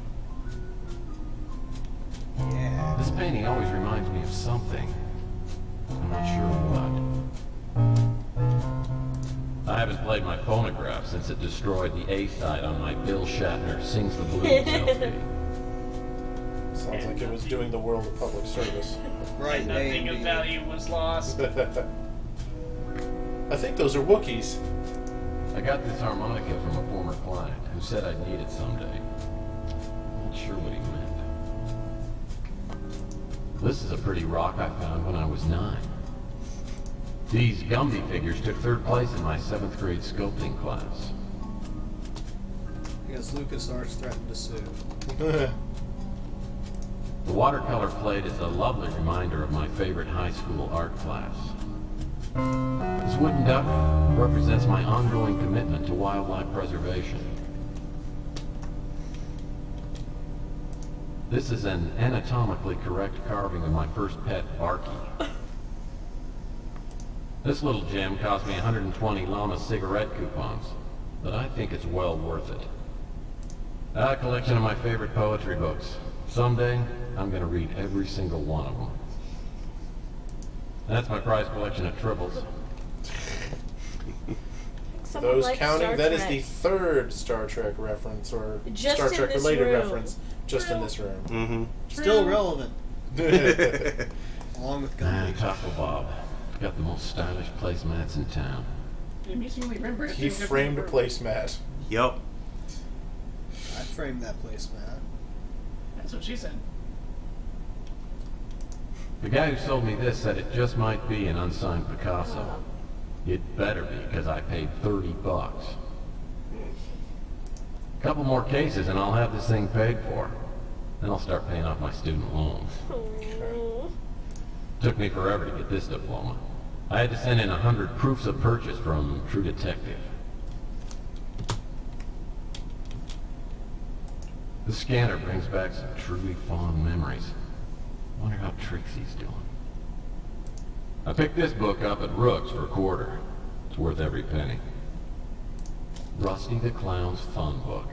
yeah. This painting always reminds me of something. I'm not sure what. I haven't played my phonograph since it destroyed the A-side on my Bill Shatner Sings the Blues LP. Sounds like it was doing the world a public service. Right, And nothing of baby. value was lost. I think those are Wookiees. I got this harmonica from a former client who said I'd need it someday. Not sure what he meant. This is a pretty rock I found when I was 9. These Gumby figures took 3rd place in my 7th grade sculpting class. Because LucasArts threatened to sue. The watercolor plate is a lovely reminder of my favorite high school art class. This wooden duck represents my ongoing commitment to wildlife preservation. This is an anatomically correct carving of my first pet, Barky. This little gem cost me 120 Llama cigarette coupons, but I think it's well worth it. A collection of my favorite poetry books. Someday, I'm going to read every single one of them. That's my prize collection of triples. Someone Those likes counting, Star that is Trek. the 3rd Star Trek reference, or Just Star in Trek this related room. reference, just in this room. Mm-hmm. Still relevant. Along with Ah, Gumby. Taco Bob. Got the most stylish placemats in town. It makes me remember. He framed a placemat. Yup. I framed that placemat. That's what she said. The guy who sold me this said it just might be an unsigned Picasso. It better be, because I paid $30. Couple more cases and I'll have this thing paid for. Then I'll start paying off my student loans. Oh. Took me forever to get this diploma. I had to send in 100 proofs of purchase from True Detective. The scanner brings back some truly fond memories. Wonder how Trixie's doing. I picked this book up at Rook's for $1. It's worth every penny. Rusty the Clown's Fun Book.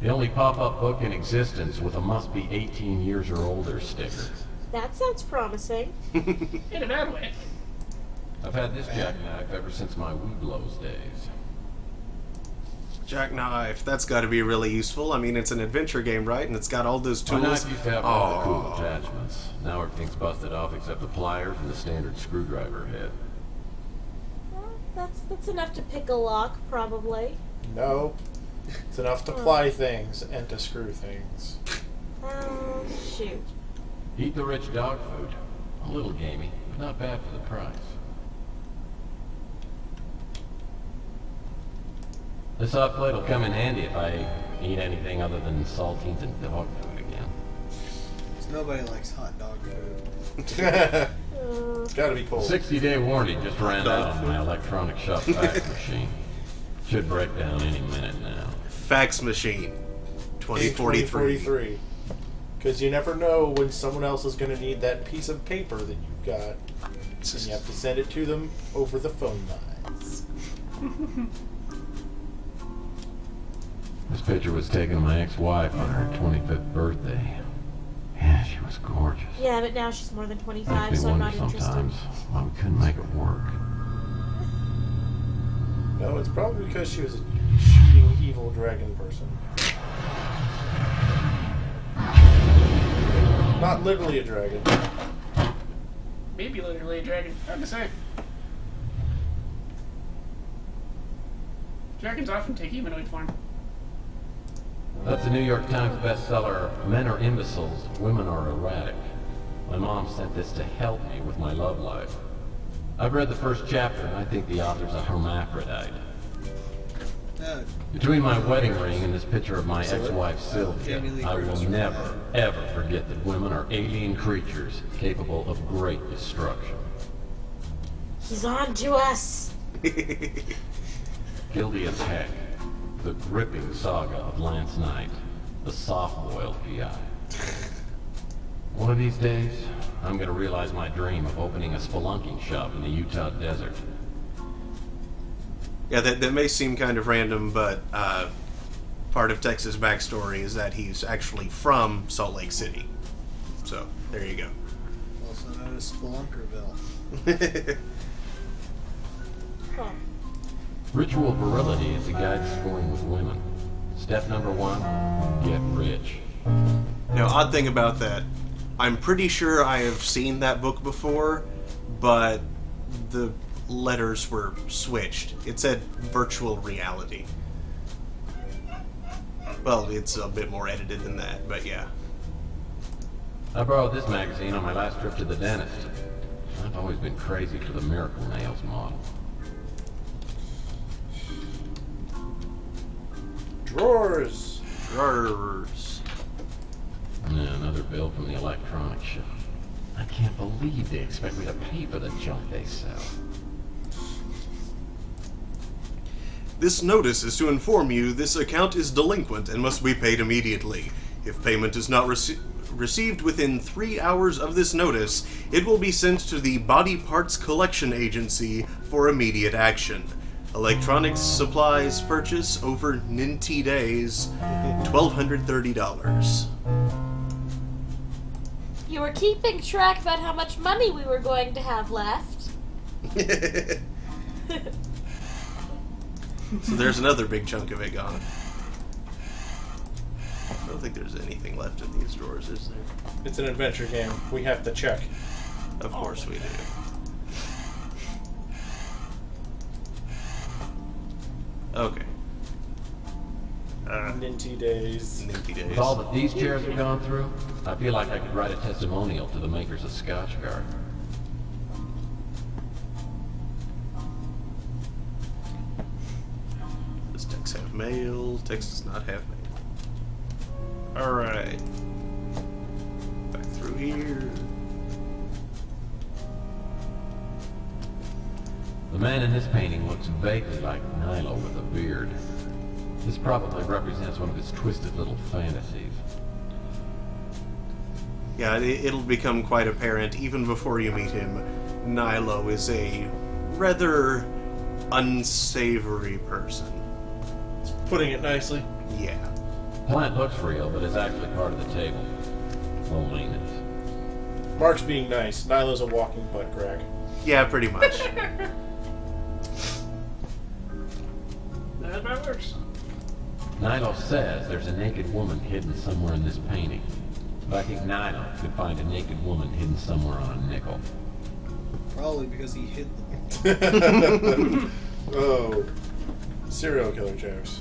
The only pop-up book in existence with a must be 18 years or older sticker. That sounds promising. In a bad way. I've had this jackknife ever since my Weeblos days. Jackknife, that's got to be really useful. I mean, it's an adventure game, right? And it's got all those My tools. knife used to have all the cool Aw. attachments. Now everything's busted off except the pliers and the standard screwdriver head. Well, that's enough to pick a lock, probably. No. It's enough to ply things and to screw things. Oh, shoot. Eat the rich dog food. A little gamey, but not bad for the price. This hot plate will come in handy if I eat anything other than saltines and dog food again. 'Cause nobody likes hot dog food. It's gotta be cold. 60-day warranty just ran out on my electronic shop fax machine. Should break down any minute now. Fax machine. 2043. Because you never know when someone else is going to need that piece of paper that you've got. And you have to send it to them over the phone lines. This picture was taken of my ex-wife on her 25th birthday. Yeah, she was gorgeous. Yeah, but now she's more than 25, Makes me so I'm wonder not interested. sometimes why we couldn't make it work. No, it's probably because she was a cheating, evil dragon person. Not literally a dragon. Maybe literally a dragon. Hard to say. Dragons often take humanoid form. That's the New York Times bestseller, Men Are Imbeciles, Women Are Erratic. My mom sent this to help me with my love life. I've read the first chapter and I think the author's a hermaphrodite. Between my wedding ring and this picture of my ex-wife Sylvia, I will never, ever forget that women are alien creatures capable of great destruction. He's on to us. Guilty as heck. The gripping saga of Lance Knight, the soft-boiled PI. One of these days, I'm gonna realize my dream of opening a spelunking shop in the Utah desert. Yeah, that may seem kind of random, but part of Tex's backstory is that he's actually from Salt Lake City. So, there you go. Also known as Spelunkerville. Huh. Ritual virility is a guide to schooling with women. Step number 1, get rich. Now, odd thing about that, I'm pretty sure I have seen that book before, but the letters were switched. It said virtual reality. Well, it's a bit more edited than that, but yeah. I borrowed this magazine on my last trip to the dentist. I've always been crazy for the Miracle Nails model. Drawers! Drawers. Yeah, another bill from the electronics shop. I can't believe they expect me to pay for the junk they sell. This notice is to inform you this account is delinquent and must be paid immediately. If payment is not received within 3 hours of this notice, it will be sent to the Body Parts Collection Agency for immediate action. Electronics supplies purchase over 90 days, $1,230. You were keeping track about how much money we were going to have left. So there's another big chunk of it gone. I don't think there's anything left in these drawers, is there? It's an adventure game. We have to check. Of course we do. Okay. Ninty days. 90 days. With all that these chairs have gone through, I feel like I could write a testimonial to the makers of Scotchgard. Does Tex have mail? Tex does not have mail. Alright. Back through here. The man in this painting looks vaguely like Nilo with a beard. This probably represents one of his twisted little fantasies. Yeah, it'll become quite apparent even before you meet him. Nilo is a rather unsavory person. Putting it nicely. Yeah. Plant looks real, but is actually part of the table. Low maintenance. Mark's being nice. Nilo's a walking butt crack. Yeah, pretty much. That's how it works. Nilo says there's a naked woman hidden somewhere in this painting. But I think Nilo could find a naked woman hidden somewhere on a nickel. Probably because he hid them. Oh. Serial killer jokes.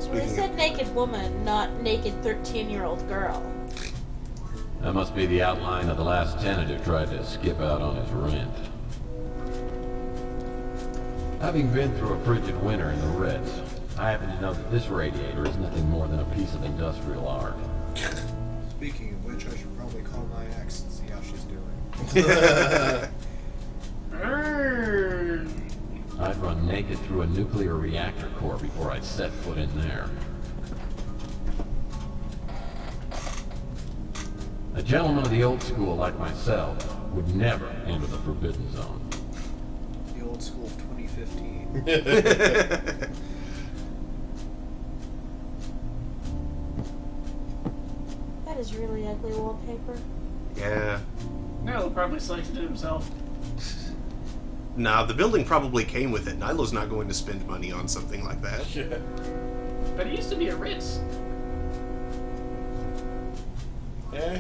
Well, they said naked woman, not naked 13-year-old girl. That must be the outline of the last tenant who tried to skip out on his rent. Having been through a frigid winter in the Ritz, I happen to know that this radiator is nothing more than a piece of industrial art. Speaking of which, I should probably call my ex and see how she's doing. Burn. I'd run naked through a nuclear reactor core before I'd set foot in there. A gentleman of the old school like myself would never enter the Forbidden Zone. The old school of 2015. That is really ugly wallpaper. Yeah. Nilo probably selected it himself. Nah, the building probably came with it. Nilo's not going to spend money on something like that. Yeah. But it used to be a Ritz. Yeah.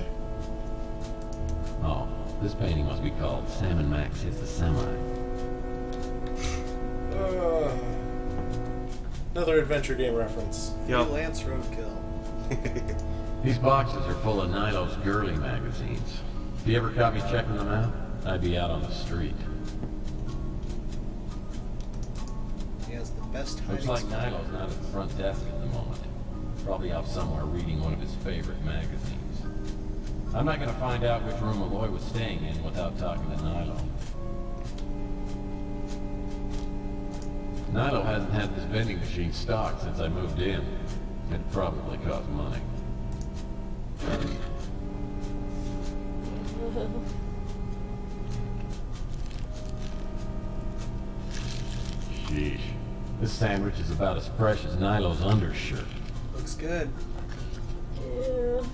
Oh, this painting must be called Salmon Max Hits the Semi. Another adventure game reference. Yup. Freelance roadkill. These boxes are full of Nilo's girly magazines. If you ever caught me checking them out, I'd be out on the street. He has the best Looks hiding like spot. Nilo's not at the front desk at the moment. Probably off somewhere reading one of his favorite magazines. I'm not going to find out which room Malloy was staying in without talking to Nilo. Nilo hasn't had this vending machine stocked since I moved in. It probably cost money. Sheesh. This sandwich is about as fresh as Nilo's undershirt. Looks good. Ew.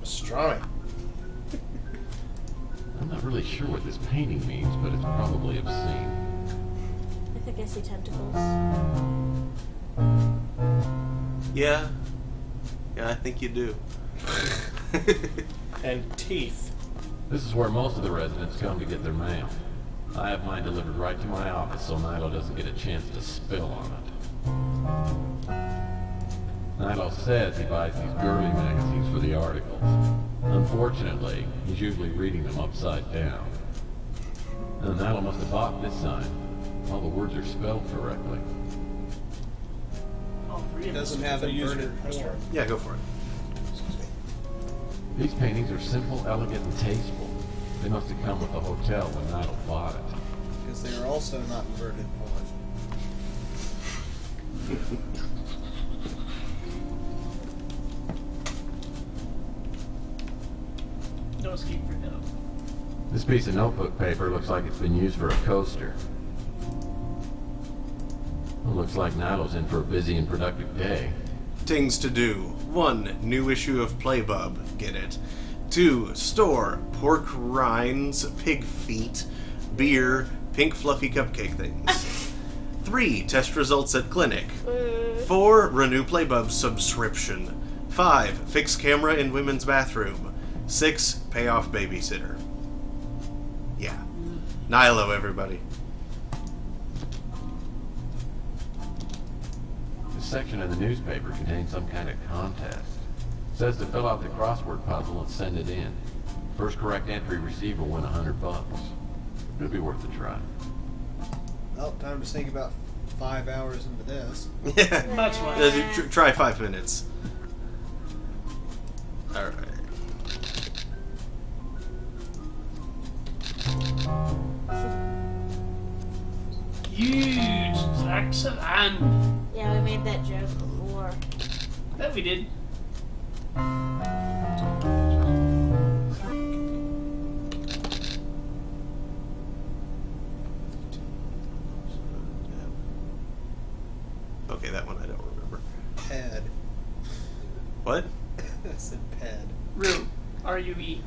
Pastrami. I'm not really sure what this painting means, but it's probably obscene. I think I see tentacles. Yeah. Yeah, I think you do. And teeth. This is where most of the residents come to get their mail. I have mine delivered right to my office so Nilo doesn't get a chance to spill on it. Nilo says he buys these girly magazines for the articles. Unfortunately, he's usually reading them upside down. And Nilo must have bought this sign. All the words are spelled correctly. All three He of us. doesn't have The user inverted restaurant. porn. Yeah, go for it. These paintings are simple, elegant, and tasteful. They must have come with the hotel when Nilo bought it. Because they are also not inverted porn. No escape for no. This piece of notebook paper looks like it's been used for a coaster. It looks like Nilo's in for a busy and productive day. Things to do. 1. New issue of Playbub. Get it. 2. Store. Pork rinds, pig feet, beer, pink fluffy cupcake things. 3. Test results at clinic. 4. Renew Playbub subscription. 5. Fix camera in women's bathroom. 6. Pay off babysitter. Yeah. Nilo, everybody. This section of the newspaper contains some kind of contest. It says to fill out the crossword puzzle and send it in. First correct entry received will win $100. It'd be worth a try. Well, time to sink about 5 hours into this. Yeah. Much less. Try 5 minutes. Alright. Huge tracts of land. Yeah, we made that joke before. That we did. Okay, that one I don't remember. Ped. What? I said ped. Room. R-U-E.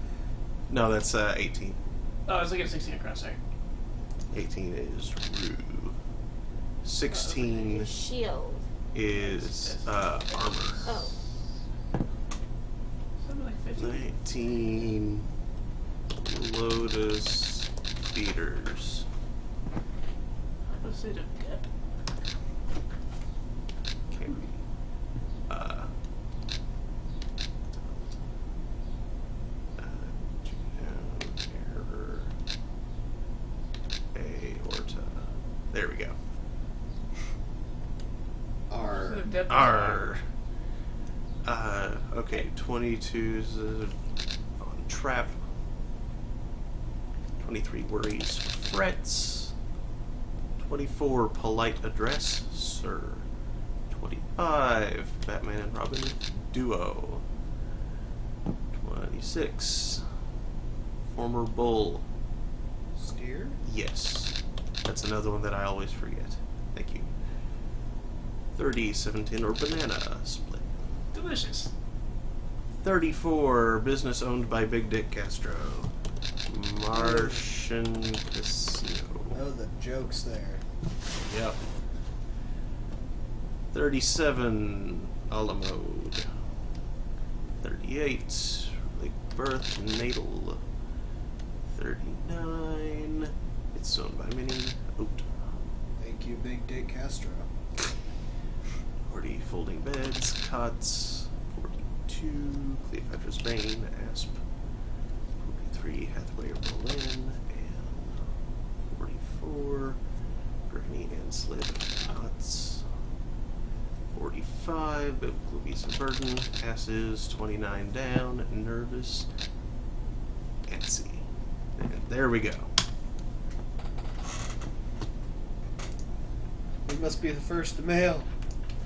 No, that's 18. Oh, I was looking at 16 across, sorry. 18 is Rue. 16 Shield. is armor. Oh. Something like 15. 19 Lotus Feeders. Let's say the depth. Carry. Error. Aorta. There we go. depth. R. Okay, 22's on trap. 23 worries, frets. 24 polite address, sir. 25 Batman and Robin duo. 26 former bull. Steer? Yes, that's another one that I always forget. Thank you. 30 17 or banana split. Delicious. 34 business owned by Big Dick Castro. Martian Casino. Oh, the joke's there. Yep. 37 a la mode. 38 late birth natal. 39 it's owned by Minnie Oat. Thank you, Big Dick Castro. 40 folding beds, cots. 42 Cleopatra's Bane, Asp. 43 Hathaway or Berlin, and 44 Gurney and Slid cots. 45 Biblical Beast and Burden, Asses. 29 down, Nervous, Antsy. And there we go. We must be the first to mail.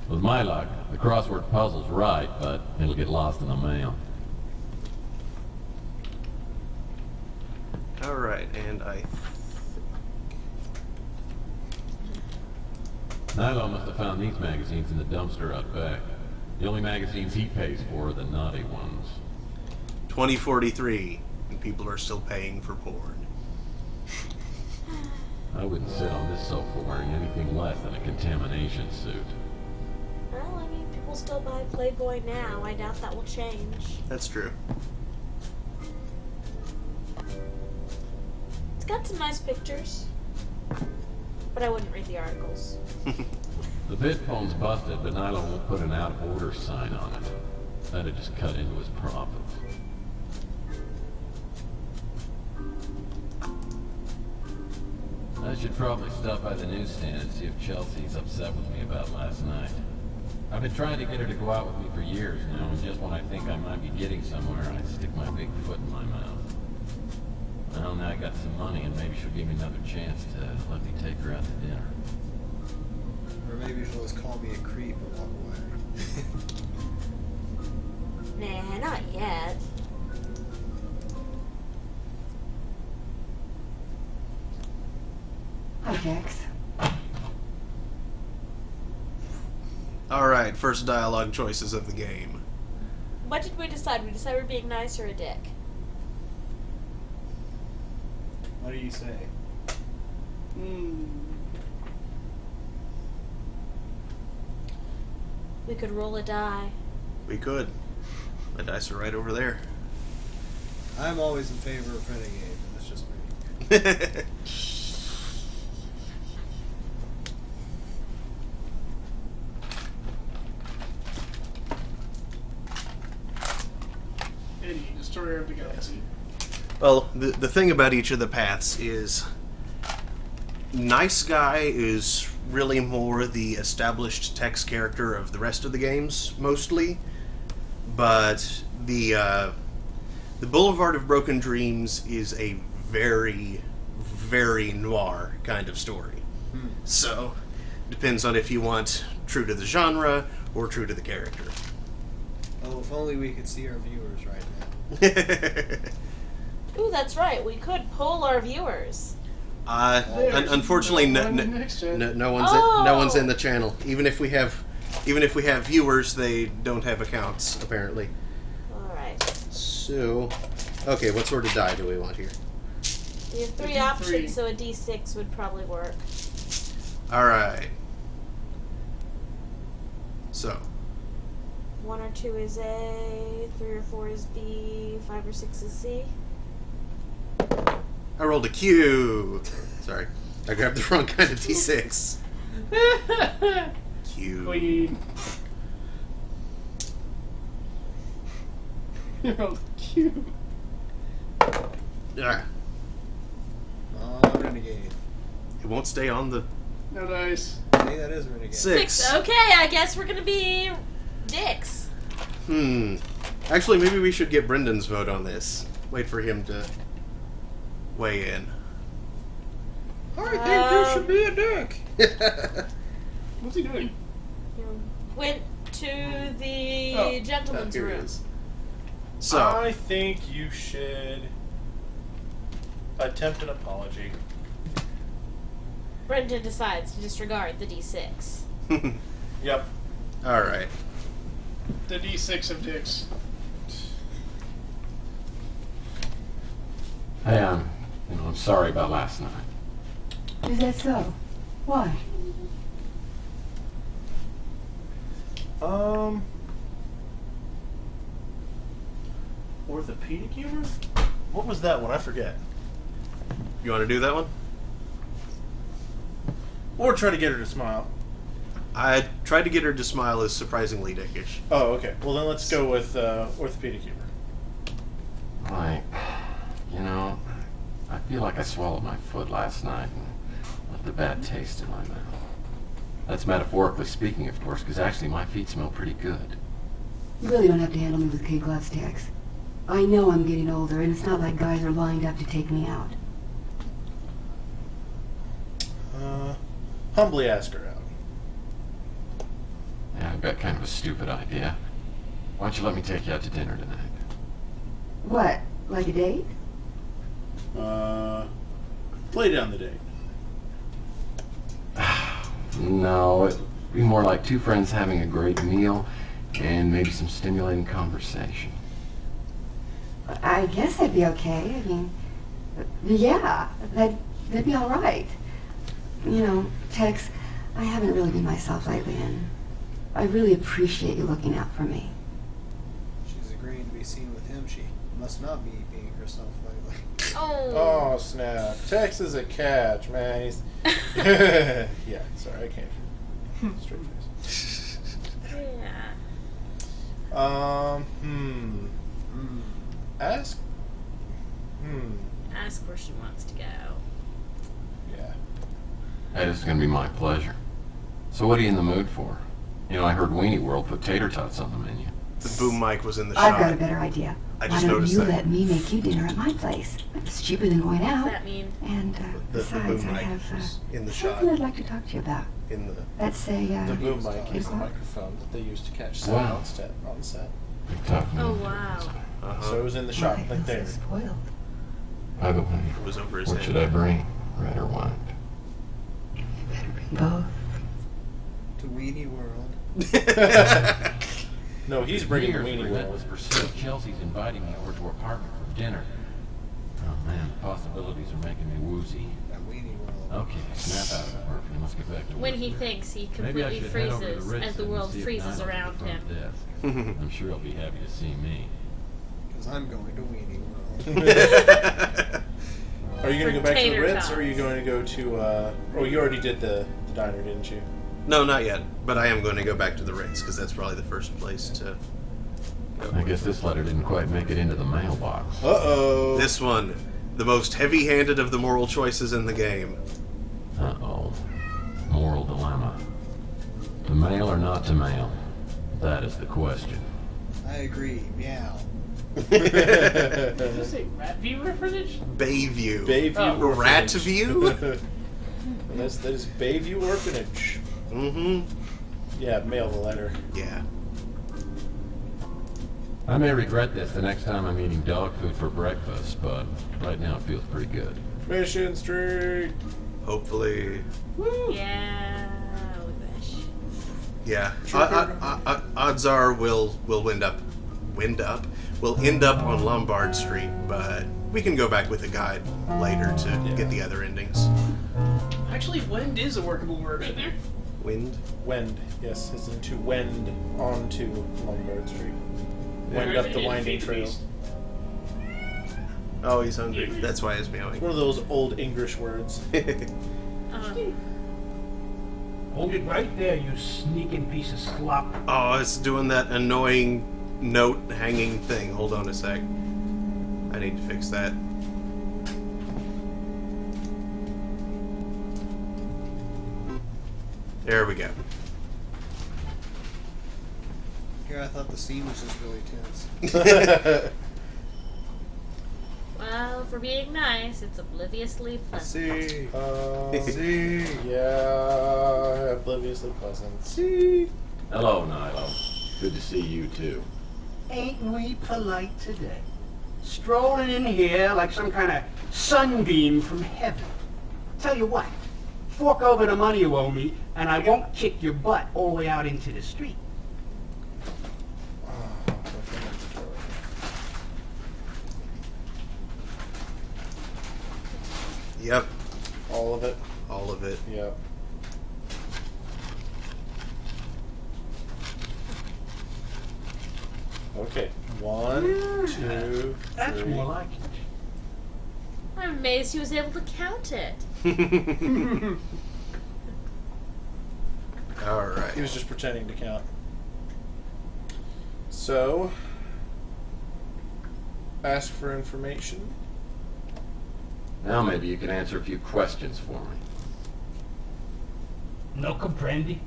With my luck, the crossword puzzle's right, but it'll get lost in the mail. Alright, and I Nilo must have found these magazines in the dumpster out back. The only magazines he pays for are the naughty ones. 2043, and people are still paying for porn. I wouldn't sit on this sofa wearing anything less than a contamination suit. Well, I mean, people still buy Playboy now. I doubt that will change. That's true. It's got some nice pictures, but I wouldn't read the articles. The bid phone's busted, but Nilo won't put an out-of-order sign on it. That'd just cut into his profits. I should probably stop by the newsstand and see if Chelsea's upset with me about last night. I've been trying to get her to go out with me for years now, and just when I think I might be getting somewhere, I stick my big foot in my mouth. Well, now I got some money, and maybe she'll give me another chance to let me take her out to dinner. Or maybe she'll just call me a creep and walk away. Nah, not yet. Hi, Jax. Alright, first dialogue choices of the game. What did we decide? We decided we're being nice or a dick. What do you say? We could roll a die. We could. My dice are right over there. I'm always in favor of Renegade, but that's just me. Eddie, Destroyer of the Galaxy. Well, the thing about each of the paths is Nice Guy is really more the established text character of the rest of the games, mostly. But the Boulevard of Broken Dreams is a very, very noir kind of story. So, depends on if you want true to the genre or true to the character. Oh, if only we could see our viewers right now. Ooh, that's right. We could poll our viewers. Unfortunately, no one's Oh! no one's in the channel. Even if we have viewers, they don't have accounts apparently. All right. So, okay, what sort of die do we want here? We have three D3. options, so a D6 would probably work. All right. So, 1 or 2 is A, 3 or 4 is B, 5 or 6 is C. I rolled a Q. Sorry, I grabbed the wrong kind of D6. Q. Queen. You rolled Q. Ah, Oh, Renegade. it won't stay on the. No dice. Hey, that is renegade. 6. Okay, I guess we're gonna be dicks. Actually, maybe we should get Brendan's vote on this. Wait for him to weigh in. I think you should be a dick. What's he doing? Went to the gentleman's Here he room. is. So, I think you should attempt an apology. Brendan decides to disregard the D6. Yep. all right. The D6 of dicks. Hey, I'm sorry about last night. Is that so? Why? Orthopedic humor? What was that one? I forget. You want to do that one? Or try to get her to smile. I tried to get her to smile as surprisingly dickish. Oh, okay. Well, then let's go with orthopedic humor. Like, I feel like I swallowed my foot last night and left a bad taste in my mouth. That's metaphorically speaking, of course, because actually my feet smell pretty good. You really don't have to handle me with kid gloves, Tex. I know I'm getting older, and it's not like guys are lined up to take me out. Humbly ask her out. Yeah, I've got kind of a stupid idea. Why don't you let me take you out to dinner tonight? What? Like a date? Play down the date. No, it'd be more like two friends having a great meal and maybe some stimulating conversation. I guess that'd be okay. I mean, yeah, that'd be all right. You know, Tex, I haven't really been myself lately, and I really appreciate you looking out for me. She's agreeing to be seen with him. She must not be being herself lately. Oh, snap. Tex is a catch, man. He's... yeah, sorry, I can't. Straight face. Yeah. Ask? Ask where she wants to go. Yeah. Hey, this is going to be my pleasure. So what are you in the mood for? I heard Weenie World put tater tots on the menu. The boom mic was in the I've shot. got a better idea. I Why just don't noticed you that. let me make you dinner at my place? It's cheaper than going What out. does that mean? And The besides, boom I mic have was in the shot. something I'd like to talk to you about. In the Let's say, The boom mic is the Wow. microphone that they use to catch Wow. sound on set. Big tough Oh, move. wow. So it was in the shot, I feel like there. so spoiled. By the way, It was over his what head. should I bring? Red or white? You better bring both. To Weenie World. No, he's bringing the Years weenie relentless world. pursuit. Chelsea's inviting me over to her apartment for dinner. Oh man, the possibilities are making me woozy. That Weenie World. Okay, snap out of it, Murphy. Let's get back to When work. he thinks he Maybe I completely should head over to the freezes Ritz as the and world see if freezes Dinah's at the around him. front desk. I'm sure he'll be happy to see me. Because I'm going to Weenie World. Are you going to go back to the Tater Ritz, or are you tots. going to go to, oh, you already did the diner, didn't you? No, not yet. But I am going to go back to the Ritz because that's probably the first place to go. I guess this letter didn't quite make it into the mailbox. Uh-oh. This one, the most heavy-handed of the moral choices in the game. Uh-oh. Moral dilemma. To mail or not to mail? That is the question. I agree. Meow. Did you say Rat View orphanage? Bayview. Bayview Oh. Orphanage. Rat View? And that is Bayview Orphanage. Mm-hmm. Yeah, mail the letter. Yeah. I may regret this the next time I'm eating dog food for breakfast, but right now it feels pretty good. Mission Street. Hopefully. Yeah, we wish. Yeah. Odds are we'll end up on Lombard Street, but we can go back with a guide later to get the other endings. Actually, wend is a workable word right there. Wind? Wend, yes, as in to wend onto Lombard Street. Wend up the winding trail. Oh, he's hungry. That's why he's meowing. One of those old English words. Hold it right there, you sneaking piece of slop. Oh, it's doing that annoying note hanging thing. Hold on a sec. I need to fix that. There we go. Here, I thought the scene was just really tense. Well, for being nice, it's obliviously pleasant. See. See. Yeah, obliviously pleasant. See. Hello, Nilo. Good to see you, too. Ain't we polite today? Strolling in here like some kind of sunbeam from heaven. Tell you what, fork over the money you owe me, and I won't kick your butt all the way out into the street. Yep. All of it. All of it. Yep. Okay. 1, 2, That's 3. more like it. I'm amazed he was able to count it. All right. He was just pretending to count. So, ask for information. Now maybe you can answer a few questions for me. No comprendi.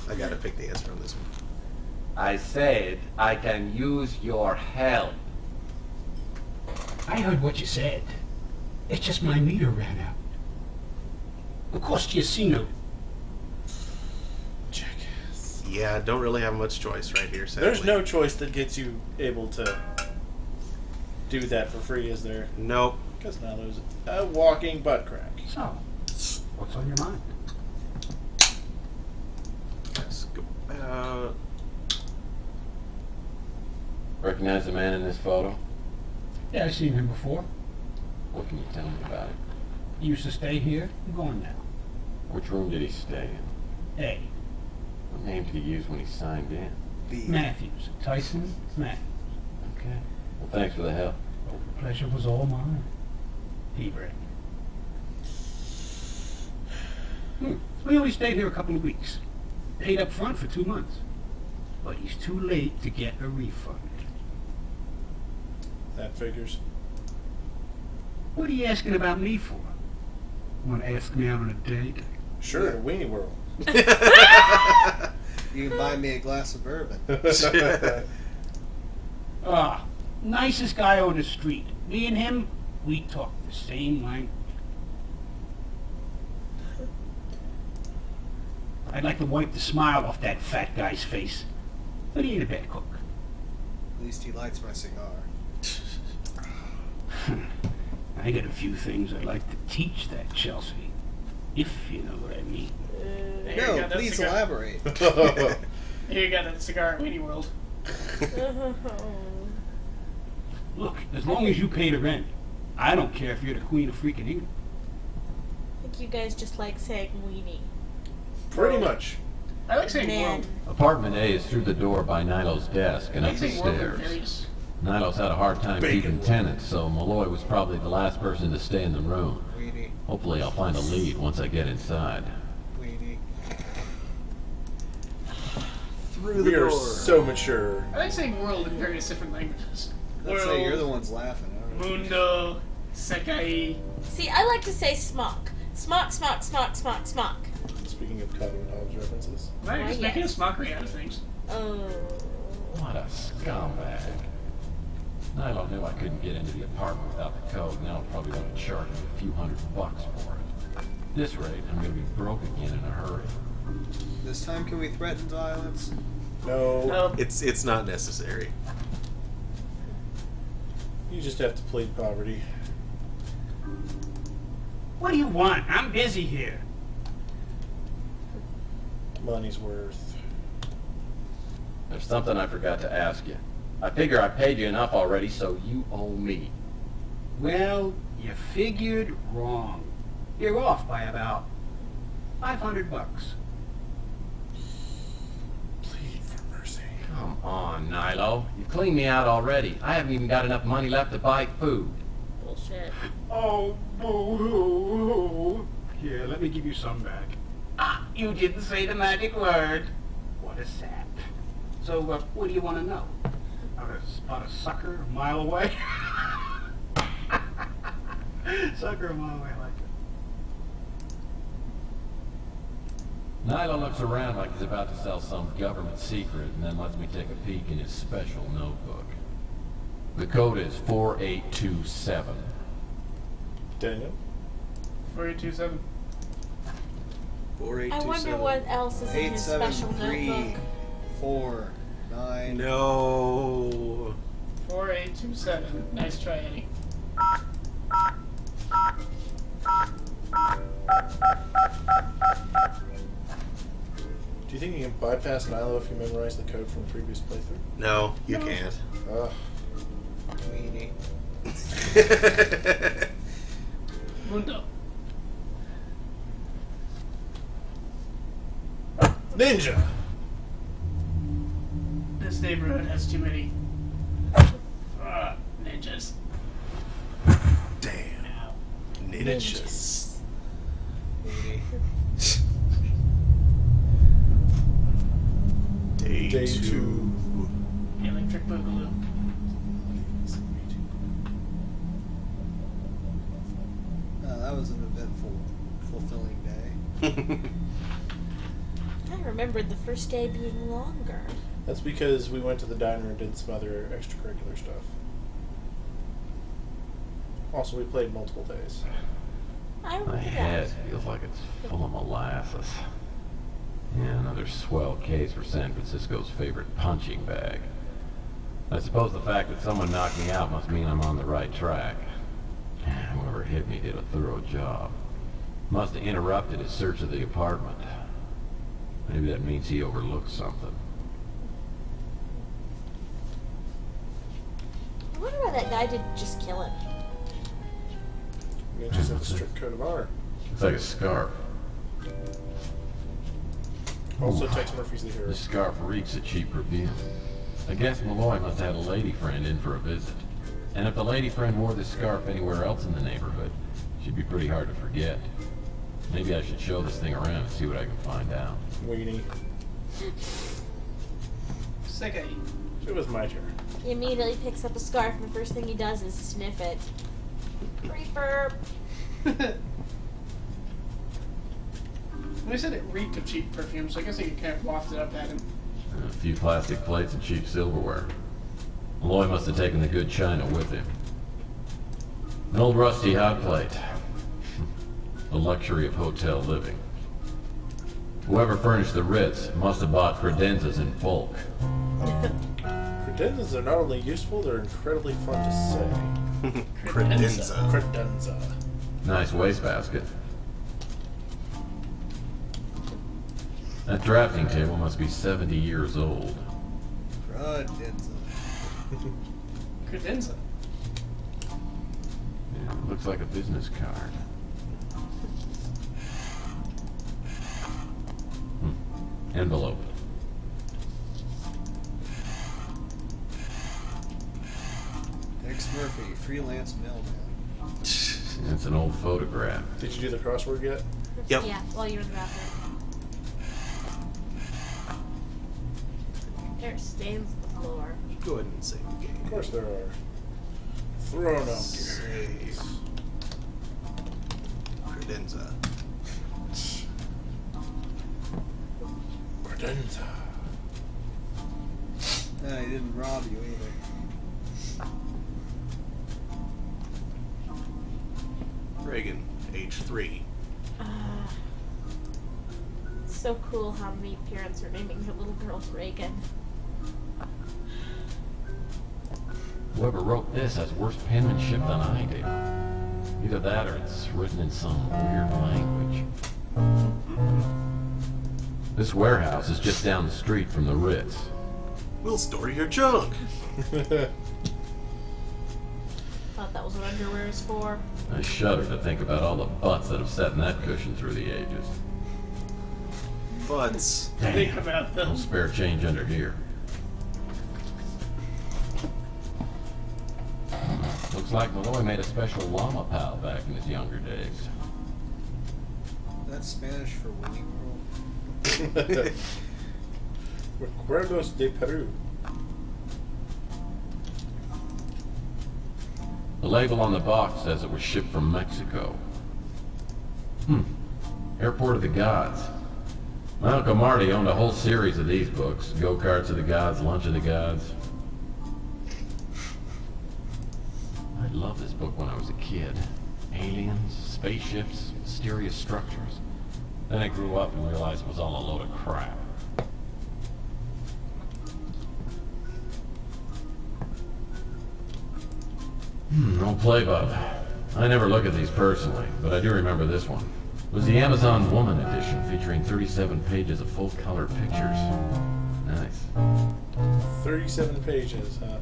I gotta pick the answer on this one. I said I can use your help. I heard what you said. It's just my meter ran out. Of course, you see no. Jackass. Yeah, don't really have much choice right here. Sadly. There's no choice that gets you able to do that for free, is there? Nope. Because now there's a walking butt crack. So, what's on your mind? Let's go out. Recognize the man in this photo? Yeah, I've seen him before. What can you tell me about him? He used to stay here. I'm gone now. Which room did he stay in? Hey, What name did he use when he signed in? Matthews. Tyson Matthews. Okay. Well, thanks for the help. Oh, the pleasure was all mine. Hebrew. We only stayed here a couple of weeks. Paid up front for 2 months. But he's too late to get a refund. That figures. What are you asking about me for? Want to ask me out on a date? Sure, Weenie World. You can buy me a glass of bourbon. Ah, nicest guy on the street. Me and him, we talk the same language. I'd like to wipe the smile off that fat guy's face. But he ain't a bad cook. At least he lights my cigar. I got a few things I'd like to teach that Chelsea. If you know what I mean. There you No, go, that please cigar. elaborate. Here you got that cigar at Weenie World. Look, as long as you pay the rent, I don't care if you're the queen of freaking England. I think you guys just like saying weenie. Pretty much. I like saying Man. world. Apartment A is through the door by Nilo's desk and I up like the saying world in stairs. various. Nilo's had a hard time Bacon keeping roll. tenants, so Malloy was probably the last person to stay in the room. Weenie, Hopefully I'll find a lead once I get inside. weenie. Through the We are door. so mature. I like saying world in various different languages. Let's say you're the ones laughing. I don't know. Mundo, Sekai. See, I like to say smock. Smock, smock, smock, smock, smock. Speaking of Cotton Knowledge references. Why are you just Yes. making a mockery out of things? Oh. What a scumbag. Nilo knew I couldn't get into the apartment without the code. Now I'm probably going to charge me a few $100 for it. At this rate, I'm going to be broke again in a hurry. This time, can we threaten violence? No. No. It's not necessary. You just have to plead poverty. What do you want? I'm busy here. Money's worth. There's something I forgot to ask you. I figure I paid you enough already, so you owe me. Well, you figured wrong. You're off by about $500. Plead for mercy. Come on, Nilo. You cleaned me out already. I haven't even got enough money left to buy food. Bullshit. Oh, boo-hoo. Here, let me give you some back. Ah, you didn't say the magic word. What a sap. So, what do you want to know? How to spot a sucker a mile away? Sucker a mile away, I like it. Nyla looks around like he's about to sell some government secret and then lets me take a peek in his special notebook. The code is 4827. Daniel? 4827. 4827. I wonder what else is in his special notebook. 87349. No. 4827. Nice try, Eddie. Do you think you can bypass Nyla if you memorize the code from the previous playthrough? No, you No. can't. Ugh. Weenie. Mundo. Ninja! This neighborhood has too many ninjas. Damn. Ow. Ninjas. Weenie. Day Day two. two. Electric Boogaloo. That was an eventful, fulfilling day. I remembered the first day being longer. That's because we went to the diner and did some other extracurricular stuff. Also, we played multiple days. I My remember head that. feels like it's full of molasses. Yeah, another swell case for San Francisco's favorite punching bag. I suppose the fact that someone knocked me out must mean I'm on the right track. Whoever hit me did a thorough job. Must have interrupted his search of the apartment. Maybe that means he overlooked something. I wonder why that guy didn't just kill him. We just have a strict code of honor. It's like a scarf. Also, Ooh. Tex Murphy's the hero. The scarf reeks of cheap perfume. I guess Malloy must have had a lady friend in for a visit. And if the lady friend wore this scarf anywhere else in the neighborhood, she'd be pretty hard to forget. Maybe I should show this thing around and see what I can find out. Weenie. Second. It was my turn. He immediately picks up a scarf and the first thing he does is sniff it. Creeper. We said it reeked of cheap perfume, so I guess he kind of wafted up at him. A few plastic plates and cheap silverware. Malloy must have taken the good china with him. An old rusty hot plate. The luxury of hotel living. Whoever furnished the Ritz must have bought credenzas in bulk. Credenzas are not only useful, they're incredibly fun to say. Credenza. Credenza. Nice wastebasket. That drafting table must be 70 years old. Credenza. Credenza. Yeah, it looks like a business card. Envelope. Tex Murphy, freelance mailman. It's an old photograph. Did you do the crossword yet? Yep. Yeah, while you're in the bathroom. There are stains on the floor. Go ahead and save the game. Of course there are. Thrown up. Save. Credenza. Credenza. Nah, he didn't rob you either. Reagan, age 3. It's so cool how many parents are naming their little girls Reagan. Whoever wrote this has worse penmanship than I do. Either that or it's written in some weird language. This warehouse is just down the street from the Ritz. We'll store your junk. Thought that was what underwear is for. I shudder to think about all the butts that have sat in that cushion through the ages. Butts. Think about No those. spare change under here. Looks like Malloy made a special llama pal back in his younger days. That's Spanish for Winnie World. Recuerdos de Peru. The label on the box says it was shipped from Mexico. Airport of the Gods. My Uncle Marty owned a whole series of these books. Go-Karts of the Gods, Lunch of the Gods. I loved this book when I was a kid. Aliens, spaceships, mysterious structures. Then I grew up and realized it was all a load of crap. Don't play, bub. I never look at these personally, but I do remember this one. It was the Amazon Woman edition, featuring 37 pages of full-color pictures. Nice. 37 pages, huh?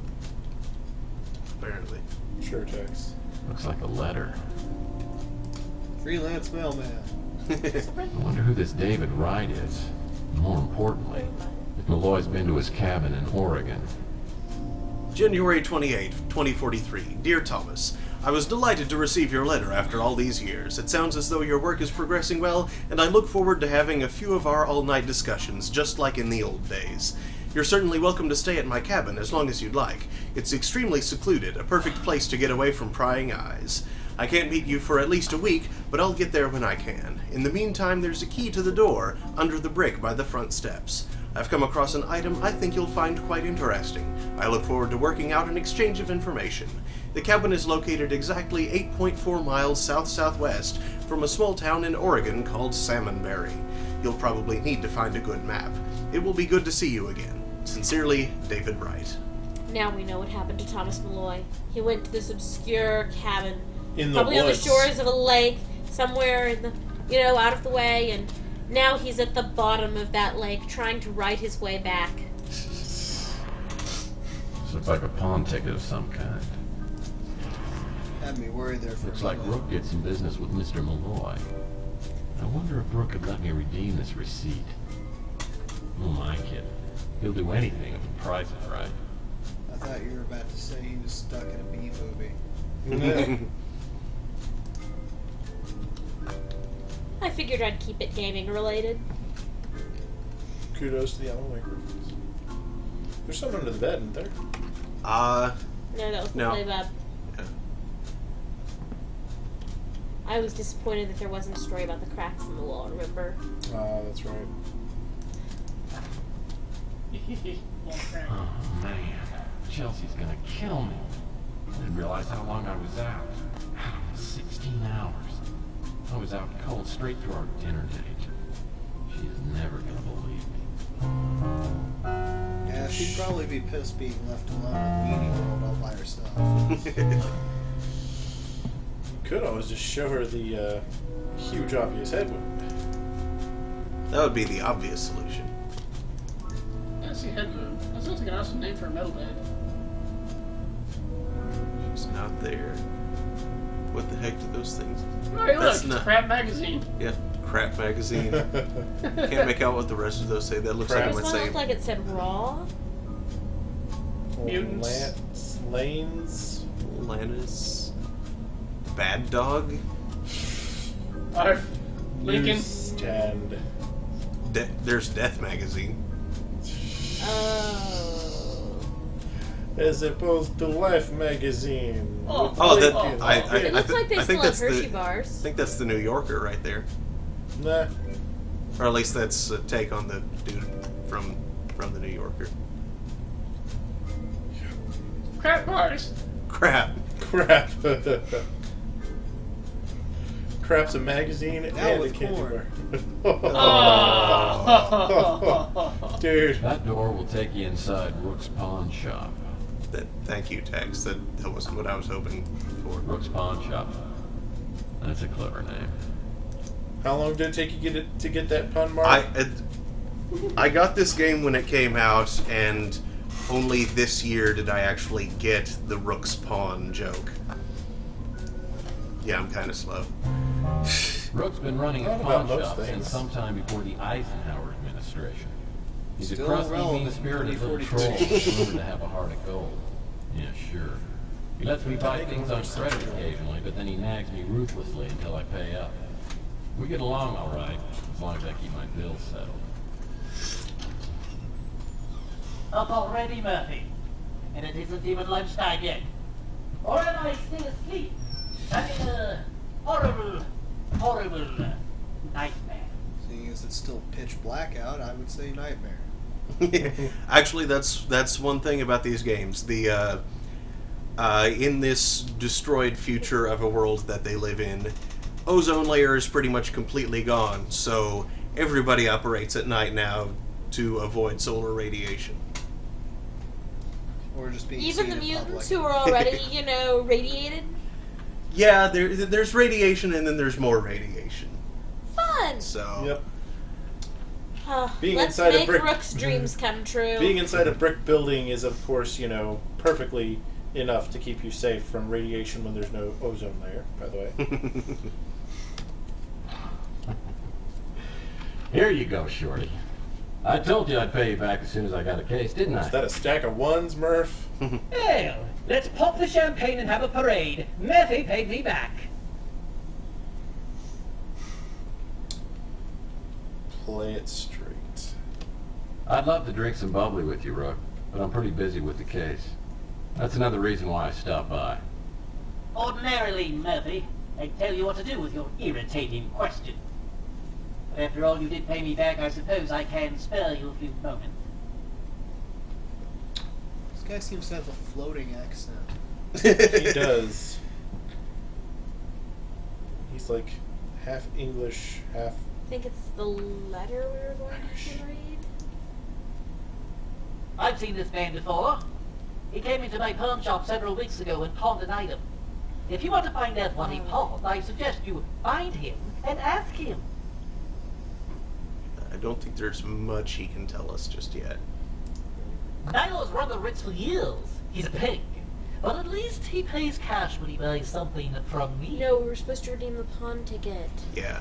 Apparently. Sure, Tex. Looks like a letter. Freelance mailman. I wonder who this David Wright is. And more importantly, if Malloy's been to his cabin in Oregon. January 28, 2043. Dear Thomas, I was delighted to receive your letter after all these years. It sounds as though your work is progressing well, and I look forward to having a few of our all-night discussions, just like in the old days. You're certainly welcome to stay at my cabin as long as you'd like. It's extremely secluded, a perfect place to get away from prying eyes. I can't meet you for at least a week, but I'll get there when I can. In the meantime, there's a key to the door under the brick by the front steps. I've come across an item I think you'll find quite interesting. I look forward to working out an exchange of information. The cabin is located exactly 8.4 miles south-southwest from a small town in Oregon called Salmonberry. You'll probably need to find a good map. It will be good to see you again. Sincerely, David Wright. Now we know what happened to Thomas Malloy. He went to this obscure cabin, In the probably woods. on the shores of a lake, somewhere in the, out of the way, and now he's at the bottom of that lake trying to right his way back. This looks like a pawn ticket of some kind. Had me worried there for Looks a like minute. Rook did some business with Mr. Malloy. I wonder if Rook could let me redeem this receipt. Oh my kid. He'll do anything if the price is right. I thought you were about to say he was stuck in a B movie. I figured I'd keep it gaming related. Kudos to the Alan Wake reviews. There's something under the bed, isn't there? No, that was the No. play bub. Yeah. I was disappointed that there wasn't a story about the cracks in the wall, remember? That's right. Oh man, Chelsea's gonna kill me. I didn't realize how long I was out. 16 hours. I was out cold straight through our dinner date. She's never gonna believe me. Yeah, she'd probably be pissed being left alone in Weenie World all by herself. You could always just show her the huge obvious head wound. That would be the obvious solution. I see head wound. That sounds like an awesome name for a metal band. She's not there. What the heck do those things? Oh, hey, That's look, not- it's Crap Magazine. Yeah, crap magazine. Can't make out what the rest of those say. That looks Crap. like it This would one say looked like it said raw. Mutants. Lanes. Lannis. Bad Dog. Arf. Lincoln. Newsstand. There's Death Magazine. Oh. As opposed to Life magazine. Oh, Oh, that oh, I oh. It looks like they I think still have that's Hershey the. I bars. think that's the New Yorker right there, Nah. or at least that's a take on the dude from the New Yorker. Crap bars. Crap. Crap. Crap's a magazine and a with candy corn. bar. Oh. Dude. That door will take you inside Rook's pawn shop. Thank you, Tex. That wasn't what I was hoping for. Rook's pawn shop. That's a clever name. How long did it take you to get that pun mark? I got this game when it came out, and only this year did I actually get the Rook's Pawn joke. Yeah, I'm kind of slow. Rook's been running a Thought about pawn most shop things. since sometime before the Eisenhower administration. He's Still a crusty, relevant in mean-spirited little 2042. troll rumored to have a heart of gold. Yeah, sure. He lets me buy things on credit occasionally, but then he nags me ruthlessly until I pay up. We get along all right, as long as I keep my bills settled. Up already, Murphy. And it isn't even lunchtime yet. Or am I still asleep? I'm in a horrible, horrible nightmare. Seeing as as it's still pitch black out, I would say nightmare. Actually, that's one thing about these games. The in this destroyed future of a world that they live in, ozone layer is pretty much completely gone. So everybody operates at night now to avoid solar radiation. Or just being Even seen the in mutants public. who are already, radiated. Yeah, there's radiation, and then there's more radiation. Fun. So Yep. Being Let's inside a make brick- Rook's dreams come true. Being inside a brick building is, of course, perfectly enough to keep you safe from radiation when there's no ozone layer, by the way. Here you go, Shorty. I told you I'd pay you back as soon as I got a case, didn't Is I? that a stack of ones, Murph? Well, let's pop the champagne and have a parade. Murphy paid me back. Play it straight. I'd love to drink some bubbly with you, Rook, but I'm pretty busy with the case. That's another reason why I stopped by. Ordinarily, Murphy, I'd tell you what to do with your irritating question. But after all, you did pay me back. I suppose I can spare you a few moments. This guy seems to have a floating accent. He does. He's like half English, half... I think it's the letter we were going to read. I've seen this man before. He came into my pawn shop several weeks ago and pawned an item. If you want to find out what he pawned, I suggest you find him and ask him. I don't think there's much he can tell us just yet. Nilo's run the Ritz for years. He's a pig. But at least he pays cash when he buys something from me. No, we were supposed to redeem the pawn ticket. Yeah.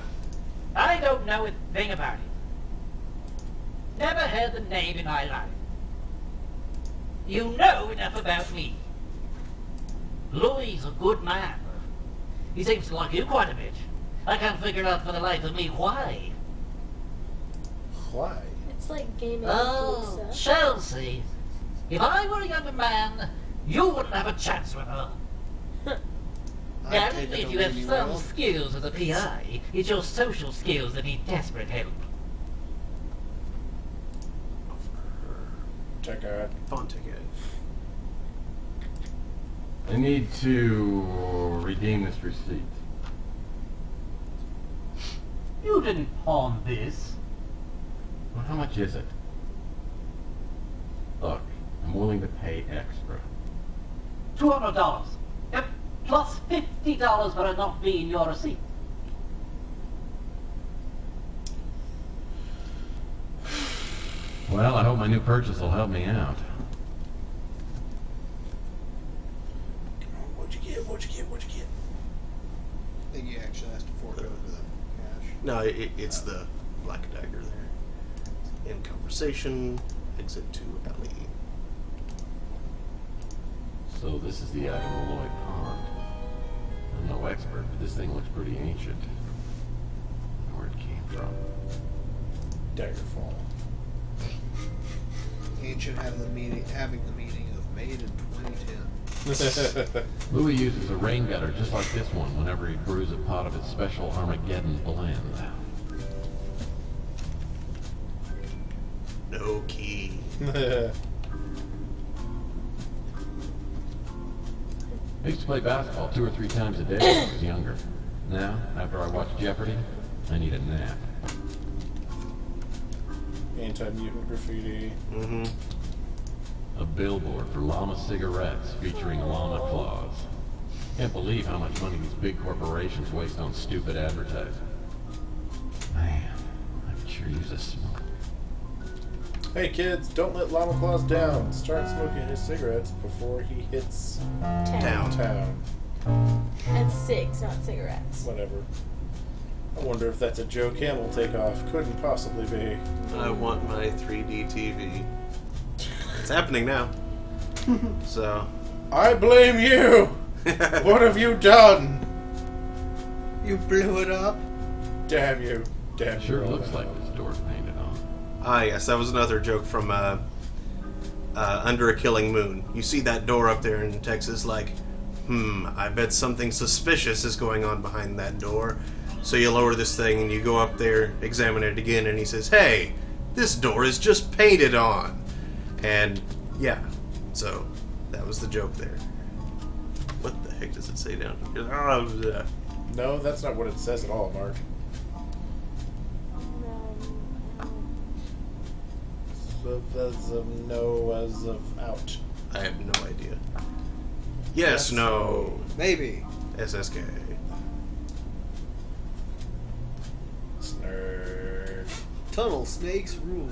I don't know a thing about it. Never heard the name in my life. You know enough about me. Louis a good man. He seems to like you quite a bit. I can't figure out for the life of me why. Why? It's like gaming Oh, with Lisa. Chelsea. If I were a younger man, you wouldn't have a chance with her. I'd Now, take it if to you have Lady some World. skills as a PI, it's your social skills that need desperate help. Check out. Pawn ticket. I need to redeem this receipt. You didn't pawn this. Well, how much is it? Look, I'm willing to pay extra. $200. Plus $50 for it not being your receipt. Well, I hope my new purchase will help me out. What'd you get? What'd you get? What'd you get? I think he actually has to fork over the cash. No, it's the black dagger there. In conversation, exit to alley. So this is the item Malloy pawned. I'm no expert, but this thing looks pretty ancient. Where it came from. Daggerfall. Ancient having the meaning of made in 2010. Louis uses a rain gutter just like this one whenever he brews a pot of his special Armageddon blend. No key. I used to play basketball 2 or 3 times a day when I was younger. Now, after I watch Jeopardy, I need a nap. Anti-mutant graffiti. Mm-hmm. A billboard for llama cigarettes featuring llama claws. Can't believe how much money these big corporations waste on stupid advertising. Man, I could sure use a smoke. Hey kids, don't let Llama Claus down. Start smoking his cigarettes before he hits Town. town. And cigs, not cigarettes. Whatever. I wonder if that's a Joe Camel takeoff. Couldn't possibly be. I want my 3D TV. It's happening now. So. I blame you! What have you done? You blew it up? Damn you. Damn you. Sure looks like this door's painted on. Ah, yes, that was another joke from Under a Killing Moon. You see that door up there in Texas, like, I bet something suspicious is going on behind that door. So you lower this thing and you go up there, examine it again, and he says, "Hey, this door is just painted on." And yeah, so that was the joke there. What the heck does it say down here? No, that's not what it says at all, Mark. As of no, as of out. I have no idea. Yes, no. Maybe. SSK. Snurd. Tunnel snakes rule.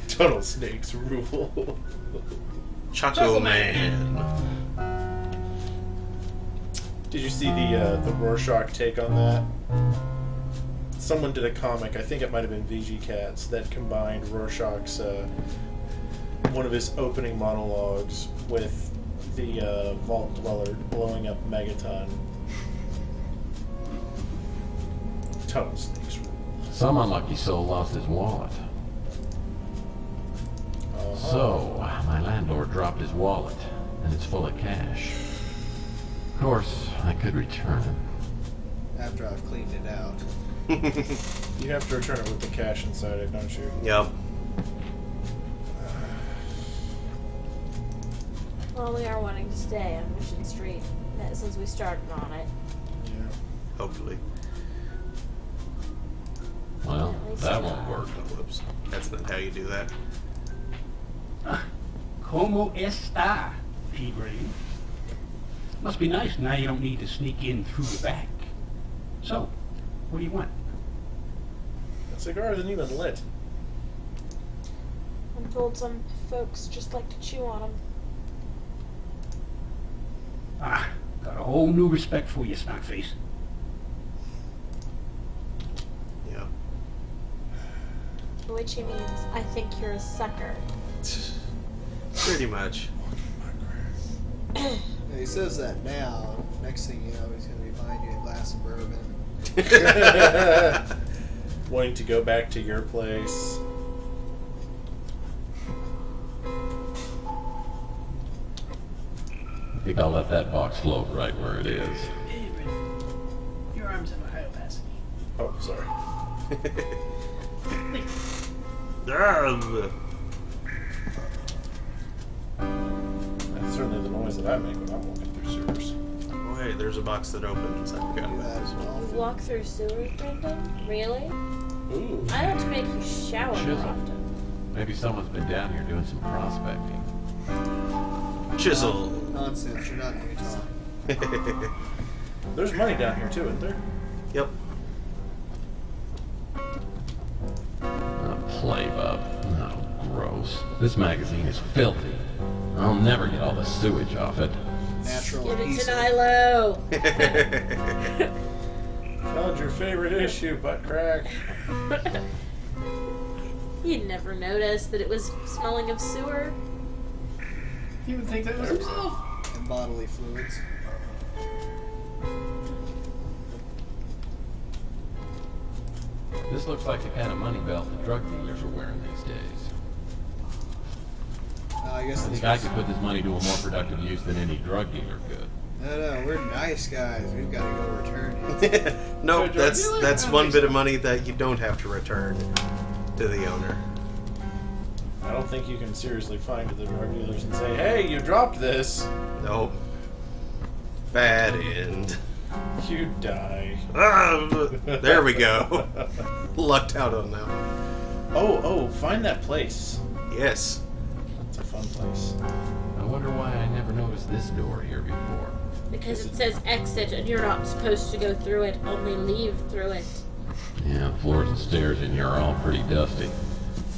Tunnel snakes rule. Choco Man. Did you see the Rorschach take on that? Someone did a comic, I think it might have been VG Cats, that combined Rorschach's one of his opening monologues with the Vault Dweller blowing up Megaton. Tunnel snakes rule. Some unlucky soul lost his wallet. So, my landlord dropped his wallet, and it's full of cash. Of course, I could return it. After I've cleaned it out. You have to return it with the cash inside it, don't you? Yep. Well, we are wanting to stay on Mission Street since we started on it. Yeah. Hopefully. Well, At least that not. won't work. Oh, whoops. That's not how you do that. Como esta, P-Brain? Must be nice now you don't need to sneak in through the back. So, what do you want? That cigar isn't even lit. I'm told some folks just like to chew on them. Ah, got a whole new respect for you, Snotface. Yeah. Which he means, I think you're a sucker. Pretty much. Yeah, he says that now. Next thing you know, he's going to be buying you a glass of bourbon. Wanting to go back to your place. I think I'll let that box float right where it is. Hey, Red. Your arms have a high opacity. Oh, sorry. That's certainly the noise that I make when I'm walking through sewers. Oh, hey, there's a box that opens. I forgot about that as well. You walk through sewers, Brendan? Really? Ooh. I have to make you shower more Chisel. often. Maybe someone's been down here doing some prospecting. Chisel. Nonsense, you're not in Utah. There's money down here too, isn't there? Yep. Play bub. Oh, gross. This magazine is filthy. I'll never get all the sewage off it. Natural Give it to adhesive. Nilo. Found your favorite issue, butt crack. He'd never noticed that it was smelling of sewer. He would think that was himself. And bodily fluids. This looks like the kind of money belt the drug dealers are wearing these days. I guess This guy could put this money to a more productive use than any drug dealer could. No, we're nice guys. We've got to go return it. Nope, that's one bit of money that you don't have to return to the owner. I don't think you can seriously find the drug dealers and say, "Hey, you dropped this." Nope. Bad end. You die. There we go. Lucked out on that one. Oh, find that place. Yes. It's a fun place. I wonder why I never noticed this door here before. Because it says exit and you're not supposed to go through it, only leave through it. Yeah, the floors and stairs in here are all pretty dusty.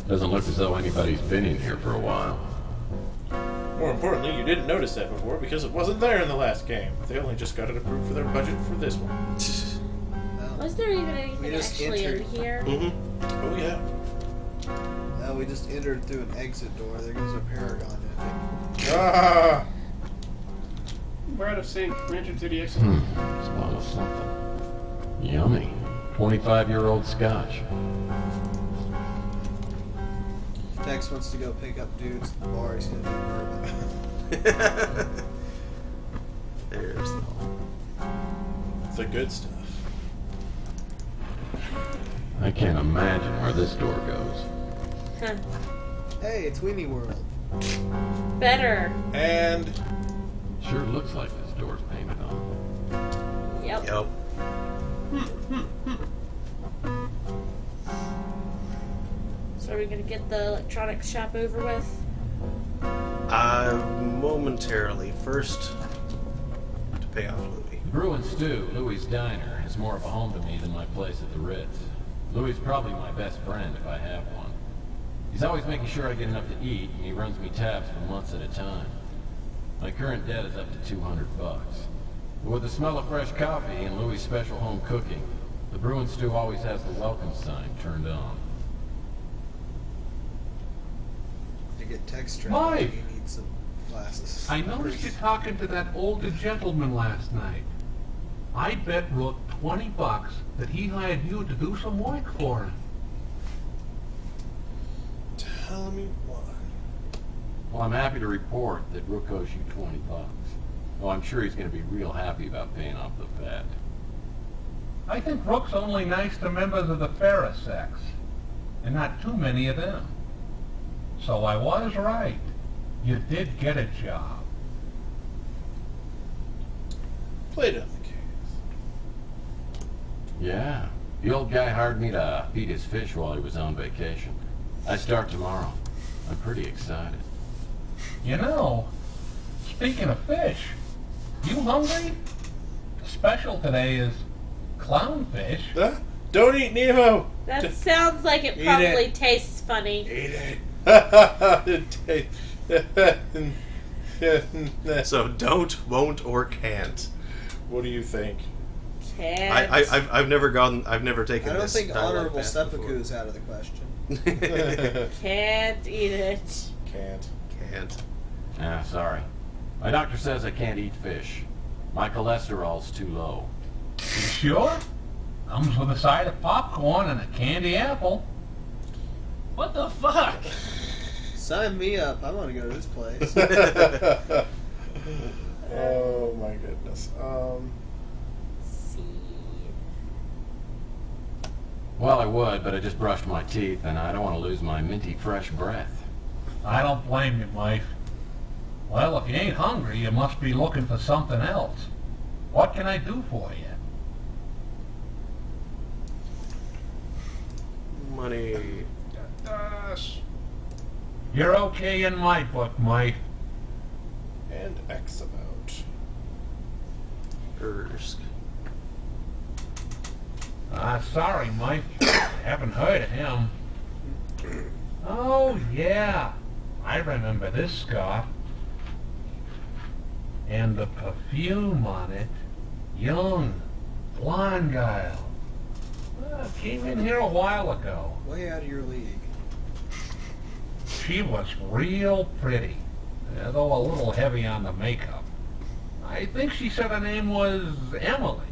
Doesn't look as though anybody's been in here for a while. More importantly, you didn't notice that before because it wasn't there in the last game. They only just got it approved for their budget for this one. Was there even anything just actually in entered. here? Mm-hmm. Oh yeah. No, we just entered through an exit door. There goes a Paragon ending. Ah! We're out of sync. We entered through the exit. Smell of something. Yummy. 25-year-old scotch. If Tex wants to go pick up dudes at the bar, he's going to do bourbon. There's the hole. The good stuff. I can't imagine where this door goes. Huh. Hey, it's Weenie World. Better. And Sure looks like this door's painted on. Yep. Yep. So are we gonna get the electronics shop over with? Momentarily. First, to pay off Louis. The Brew and Stew, Louis' diner, is more of a home to me than my place at the Ritz. Louis is probably my best friend if I have one. He's always making sure I get enough to eat, and he runs me tabs for months at a time. My current debt is up to $200. But with the smell of fresh coffee and Louis' special home cooking, the Brew and Stew always has the welcome sign turned on. To get text Mike! traffic, you need some glasses. I noticed you talking to that older gentleman last night. I bet Rook $20 that he hired you to do some work for him. tell me why. Well, I'm happy to report that Rook owes you $20. Oh, I'm sure he's going to be real happy about paying off the vet. I think Rook's only nice to members of the fairer sex, and not too many of them. So I was right. You did get a job. Played on the case. Yeah. The old guy hired me to feed his fish while he was on vacation. I start tomorrow. I'm pretty excited. You know, speaking of fish, you hungry? The special today is clownfish. Don't eat Nemo! That sounds like it Eat probably it. tastes funny. Eat it. So don't, won't, or can't. What do you think? Can't. I've never gone. I've never taken. I don't this think dialogue honorable path seppuku is out of the question. before. Can't eat it. Can't. Ah, sorry. My doctor says I can't eat fish. My cholesterol's too low. You sure? Comes with a side of popcorn and a candy apple. What the fuck? Sign me up. I want to go to this place. Oh my goodness. See. Well, I would, but I just brushed my teeth, and I don't want to lose my minty fresh breath. I don't blame you, Mike. Well, if you ain't hungry, you must be looking for something else. What can I do for you? Money. You're okay in my book, Mike. And X about. Ersk. Sorry, Mike. Haven't heard of him. Oh, yeah. I remember this scarf. And the perfume on it. Young. Blonde girl. Came in here a while ago. Way out of your league. She was real pretty, though a little heavy on the makeup. I think she said her name was Emily.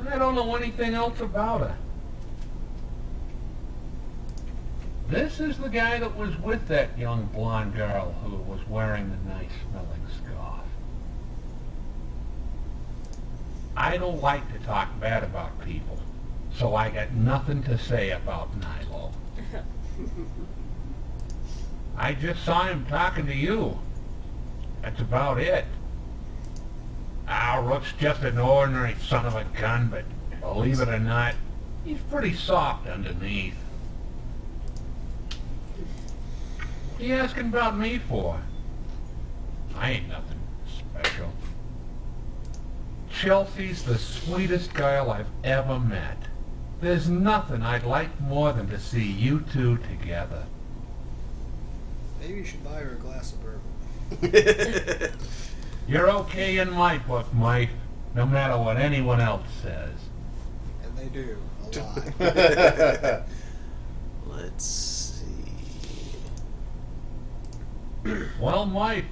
I don't know anything else about her. This is the guy that was with that young blonde girl who was wearing the nice-smelling scarf. I don't like to talk bad about people, so I got nothing to say about Nilo. I just saw him talking to you. That's about it. Rook's just an ordinary son of a gun, but believe it or not, he's pretty soft underneath. What are you asking about me for? I ain't nothing special. Chelsea's the sweetest girl I've ever met. There's nothing I'd like more than to see you two together. Maybe you should buy her a glass of bourbon. You're okay in my book, Mike, no matter what anyone else says. And they do, a lot. Let's see. Well, Mike,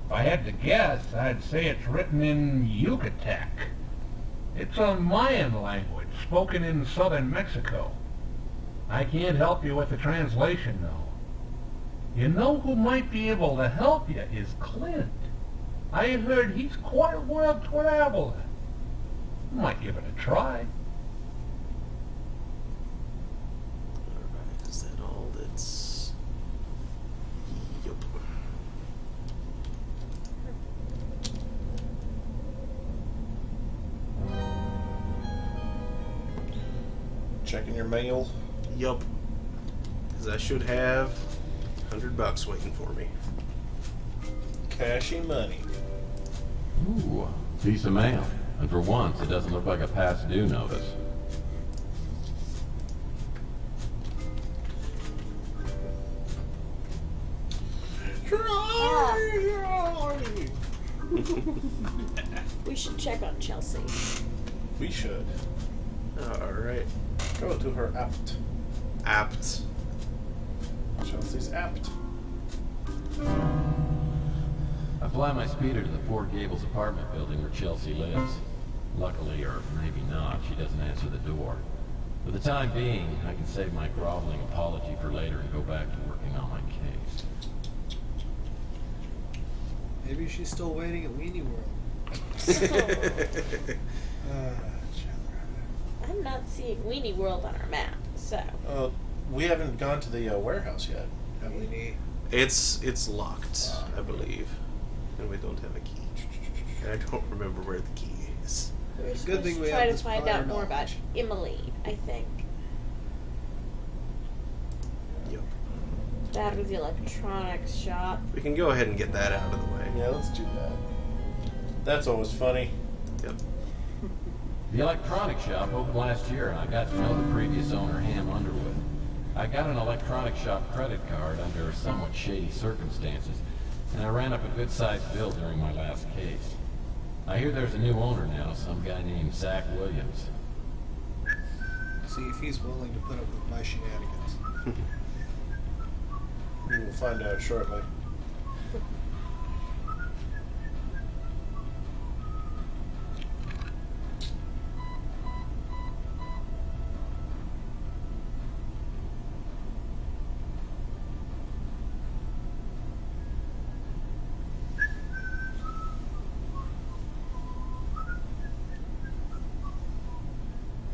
if I had to guess, I'd say it's written in Yucatec. It's a Mayan language spoken in southern Mexico. I can't help you with the translation, though. You know who might be able to help you is Clint. I heard he's quite well traveled. Might give it a try. Alright, is that all that's... Yup. Checking your mail. Yup. Because I should have $100 waiting for me. Cashy money. Ooh, piece of mail. And for once, it doesn't look like a past due notice. We should check on Chelsea. We should. Alright. Go to her apt. Apt. Chelsea's apt. I fly my speeder to the Four Gables apartment building where Chelsea lives. Luckily, or maybe not, she doesn't answer the door. For the time being, I can save my groveling apology for later and go back to working on my case. Maybe she's still waiting at Weenie World. I'm not seeing Weenie World on our map, so. We haven't gone to the warehouse yet, have we? Weenie. It's locked, I believe. And we don't have a key. And I don't remember where the key is. We're Good supposed thing to we try have to this find prior out more about knowledge. Emily, I think. Yup. That or the electronics shop. We can go ahead and get that out of the way. Yeah, let's do that. That's always funny. Yep. The electronic shop opened last year, and I got to know the previous owner, Ham Underwood. I got an electronic shop credit card under somewhat shady circumstances, and I ran up a good-sized bill during my last case. I hear there's a new owner now, some guy named Zach Williams. See if he's willing to put up with my shenanigans. We will find out shortly.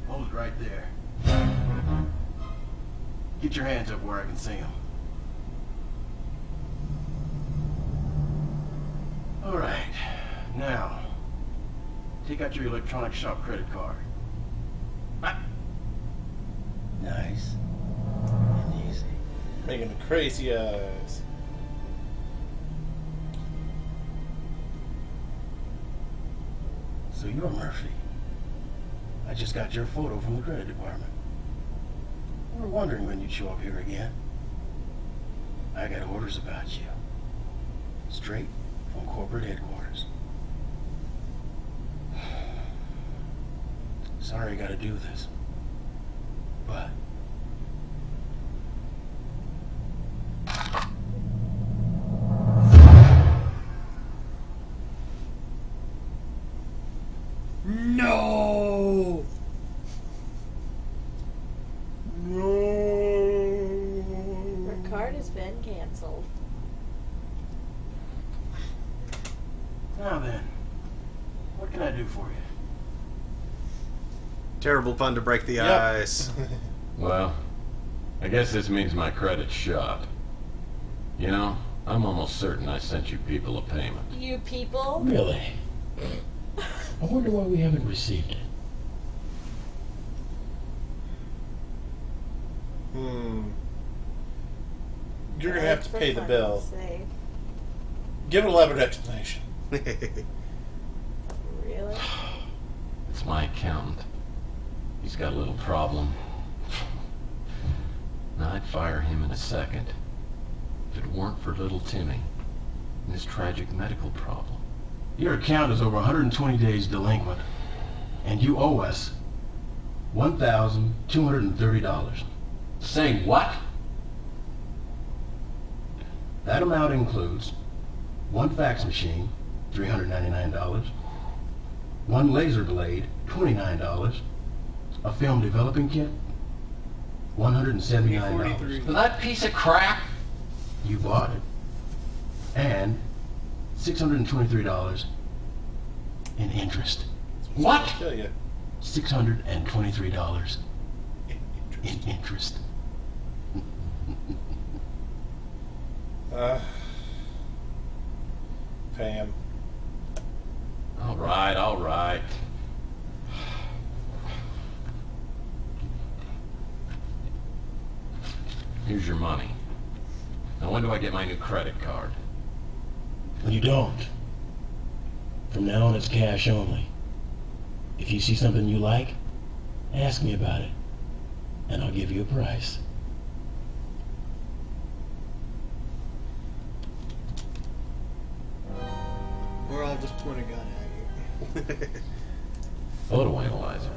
Hold right there. Get your hands up where I can see them. All right. Now, take out your electronic shop credit card. Ah. Nice and easy. Making the crazy eyes. So you're Murphy. I just got your photo from the credit department. We were wondering when you'd show up here again. I got orders about you. Straight from corporate headquarters. Sorry I gotta do this. But No! Her card has been canceled. now then, what can I do for you? Terrible fun to break the Yep. ice. Well, I guess this means my credit's shot. You know, I'm almost certain I sent you people a payment. You people? Really? I wonder why we haven't received it. You're gonna have to For pay the fuck's bill. sake. Give an elaborate explanation. Really? It's my accountant. He's got a little problem. Now, I'd fire him in a second if it weren't for little Timmy and his tragic medical problem. Your account is over 120 days delinquent, and you owe us $1,230. Say what? That amount includes one fax machine, $399, one laser blade, $29, a film developing kit, $179. For that piece of crap? You bought it. And $623 in interest. What? Kill you. $623 in interest. Pay him. All right, all right. Here's your money. Now when do I get my new credit card? Well, you don't. From now on, it's cash only. If you see something you like, ask me about it, and I'll give you a price. Or I'll just point a gun at you. Photo analyzer.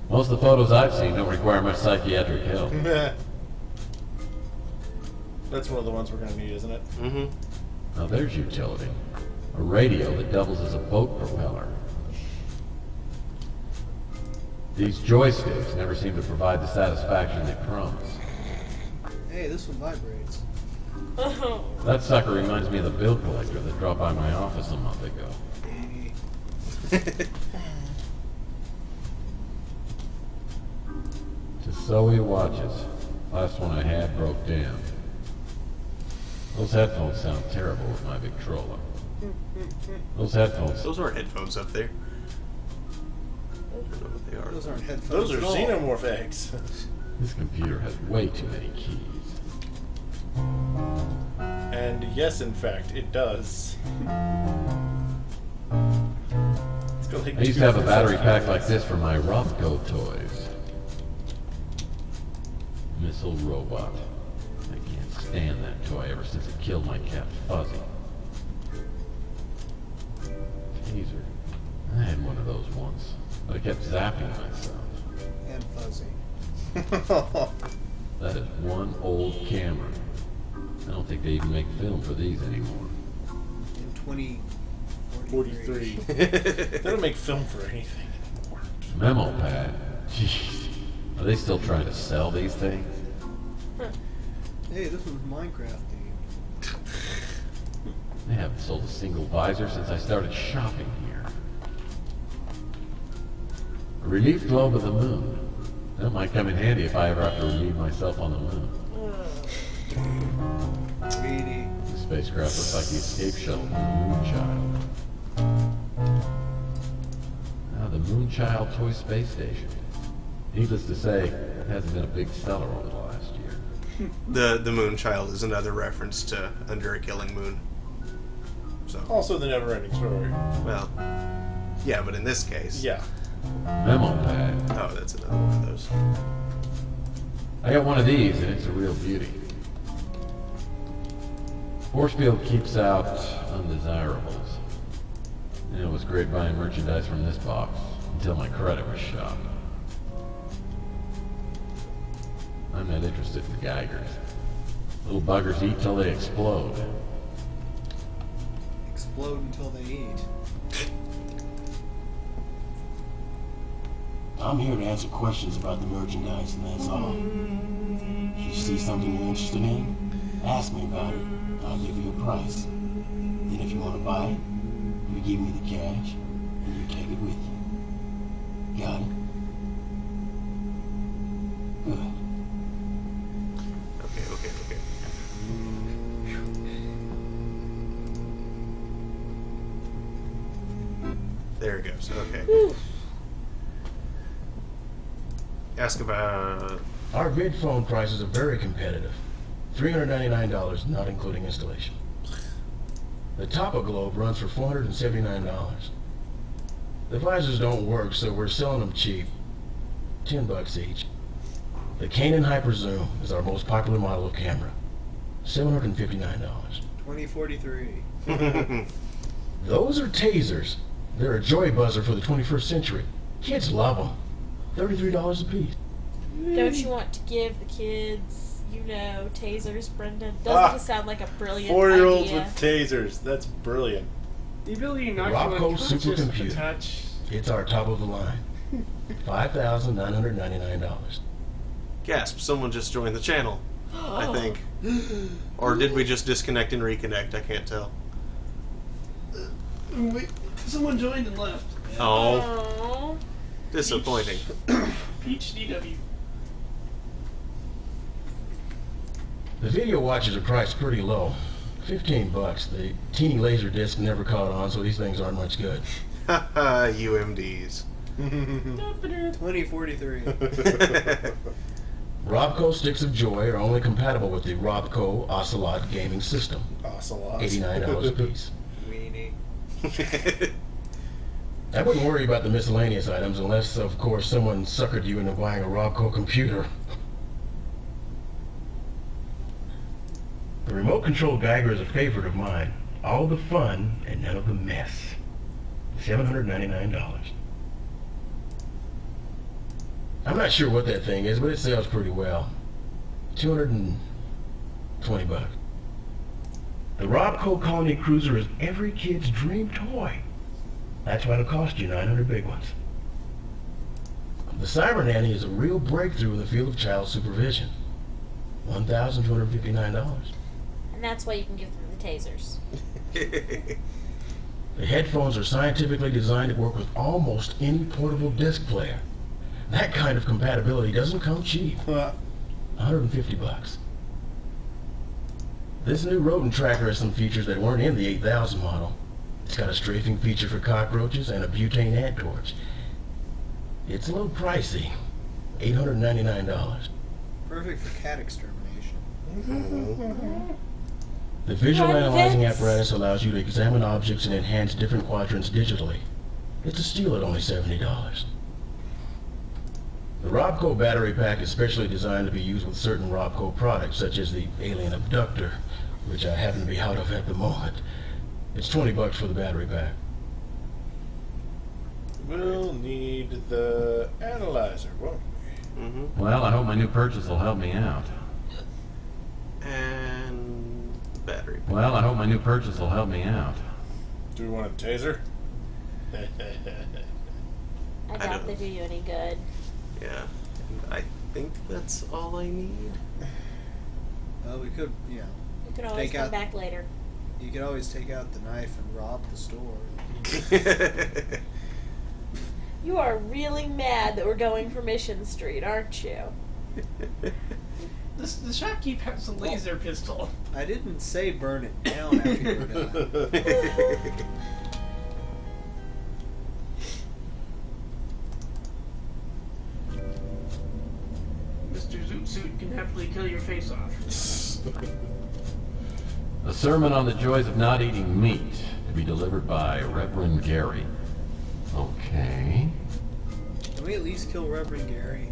Most of the photos I've seen don't require much psychiatric help. That's one of the ones we're going to need, isn't it? Mm-hmm. Now there's utility. A radio that doubles as a boat propeller. These joysticks never seem to provide the satisfaction they promise. Hey, this one vibrates. Oh. That sucker reminds me of the bill collector that dropped by my office a month ago. Tissot watches. Last one I had broke down. Those headphones sound terrible with my Victrola. Those headphones. Those aren't headphones up there. I don't know what they are. Those aren't headphones. Those are at all. xenomorph eggs. This computer has way too many keys. And yes, in fact, it does. It's got like I used to have a battery pack like this for my Robco toys. Missile robot. I can't stand that toy ever since it killed my cat Fuzzy. Taser. I had one of those once, but I kept zapping myself. And fuzzy. That is one old camera. I don't think they even make film for these anymore. In 2043. They don't make film for anything anymore. Memo pad. Jeez. Are they still trying to sell these things? Hey, this one's Minecraft themed. They haven't sold a single visor since I started shopping here. A relief globe of the moon. That might come in handy if I ever have to relieve myself on the moon. Greedy. The spacecraft looks like the escape shuttle from the Moonchild. Now the Moonchild toy space station. Needless to say, it hasn't been a big seller over the last year. The Moonchild is another reference to Under a Killing Moon. So Also the never-ending story. well, yeah, but in this case, Yeah. Memo pad. Oh, that's another one of those. I got one of these, and it's a real beauty. Forcefield keeps out undesirables. And it was great buying merchandise from this box until my credit was shot. I'm not interested in Geigers. Little buggers eat till they explode. Explode until they eat. I'm here to answer questions about the merchandise, and that's all. If you see something you're interested in, ask me about it. I'll give you a price. Then if you want to buy it, you give me the cash, and you take it with you. Got it? Good. Okay. There it goes. Okay. Ask about. Our bid phone prices are very competitive. $399, not including installation. The Topper Globe runs for $479. The visors don't work, so we're selling them cheap. $10 each. The Canon Hyper Zoom is our most popular model of camera. $759. 2043. Those are tasers. They're a joy buzzer for the 21st century. Kids love them. $33 a piece. Don't you want to give the kids, tasers, Brendan? Doesn't it sound like a brilliant 4-year-olds idea? with tasers. That's brilliant. The ability to knock you Robco unconscious with a supercomputer. touch. It's our top of the line. $5,999. Gasp! Someone just joined the channel. I think. Or did we just disconnect and reconnect? I can't tell. Wait, someone joined and left. Oh, disappointing. Peach DW. The video watches are priced pretty low. $15. The teeny laser disc never caught on, so these things aren't much good. Haha, UMDs. 2043. Robco Sticks of Joy are only compatible with the Robco Ocelot gaming system. Ocelot. $89 a piece. Weenie. I wouldn't worry about the miscellaneous items unless, of course, someone suckered you into buying a Robco computer. The remote-controlled Geiger is a favorite of mine. All the fun and none of the mess. $799. I'm not sure what that thing is, but it sells pretty well. $220. The Robco Colony Cruiser is every kid's dream toy. That's why it'll cost you 900 big ones. The Cyber Nanny is a real breakthrough in the field of child supervision. $1,259. And that's why you can give them the tasers. The headphones are scientifically designed to work with almost any portable disc player. That kind of compatibility doesn't come cheap. $150. This new rodent tracker has some features that weren't in the 8000 model. It's got a strafing feature for cockroaches and a butane ant torch. It's a little pricey. $899. Perfect for cat extermination. The visual analyzing apparatus allows you to examine objects and enhance different quadrants digitally. It's a steal at only $70. The Robco battery pack is specially designed to be used with certain Robco products, such as the Alien Abductor, which I happen to be out of at the moment. It's $20 for the battery pack. We'll need the analyzer, won't we? Mm-hmm. Well, I hope my new purchase will help me out. And battery. Well, I hope my new purchase will help me out. Do we want a taser? I doubt they do you any good. Yeah, and I think that's all I need. Well, we could, You could always come back later. You could always take out the knife and rob the store. You are really mad that we're going for Mission Street, aren't you? The shopkeep has a laser pistol. I didn't say burn it down after you were done. Mr. Zoot Suit can happily kill your face off. A sermon on the joys of not eating meat, to be delivered by Reverend Gary. Okay. Can we at least kill Reverend Gary?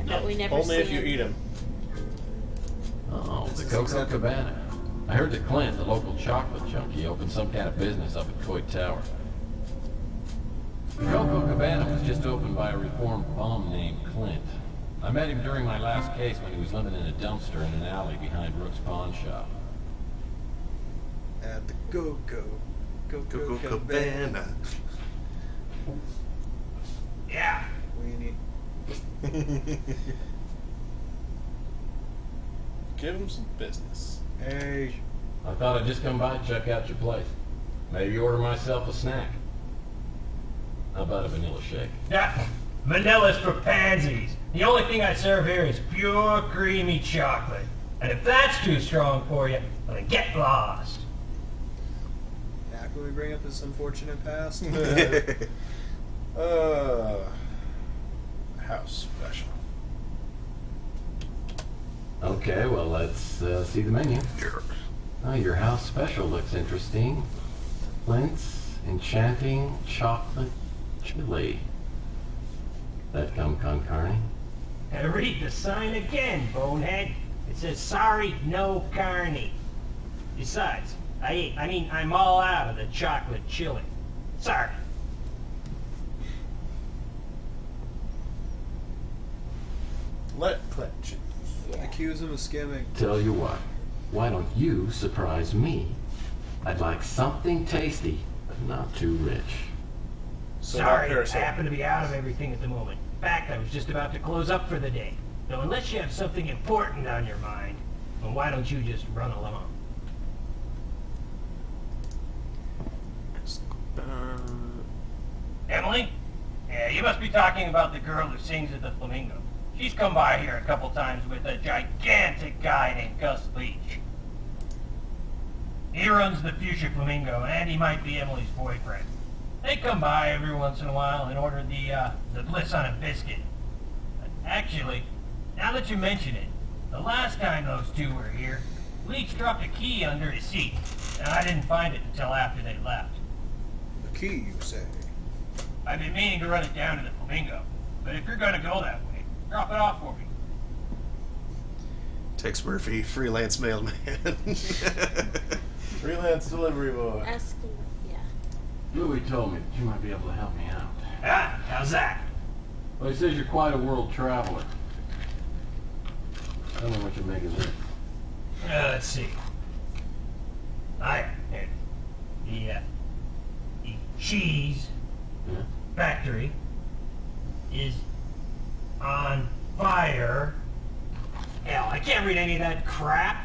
But we never Only see if you him. eat them. Oh, the Cocoa Cabana. I heard that Clint, the local chocolate junkie, opened some kind of business up at Coit Tower. The Cocoa Cabana was just opened by a reformed bum named Clint. I met him during my last case when he was living in a dumpster in an alley behind Rook's pawn shop. At the Cocoa Cabana. Yeah. Weenie. Give him some business. Hey. I thought I'd just come by and check out your place. Maybe order myself a snack. How about a vanilla shake? Yeah, vanilla's for pansies. The only thing I serve here is pure creamy chocolate. And if that's too strong for you, well, then get lost. Now, can we bring up this unfortunate past? House special. Okay, well, let's see the menu. Sure. Oh, your house special looks interesting. Clint's Enchanting Chocolate Chili. That come con carne? And read the sign again, bonehead. It says, sorry, no carne. Besides, I'm all out of the chocolate chili. Sorry. Let Clint choose. Accuse him of skimming. Tell you what, why don't you surprise me? I'd like something tasty, but not too rich. So Sorry, I Parasite. happen to be out of everything at the moment. In fact, I was just about to close up for the day. Now, unless you have something important on your mind, well, why don't you just run along? Emily? Yeah, you must be talking about the girl who sings at the Flamingo. She's come by here a couple times with a gigantic guy named Gus Leach. He runs the Fuchsia Flamingo, and he might be Emily's boyfriend. They come by every once in a while and order the bliss on a biscuit. But actually, now that you mention it, the last time those two were here, Leach dropped a key under his seat, and I didn't find it until after they left. The key, you say? I've been meaning to run it down to the Flamingo, but if you're gonna go that way, drop it off for me. Tex Murphy, freelance mailman. Freelance delivery boy. Ask him, yeah. Louis told me that you might be able to help me out. Ah, how's that? Well, he says you're quite a world traveler. Tell me what you make of this. Let's see. The cheese Yeah? factory is on fire. Hell, I can't read any of that crap.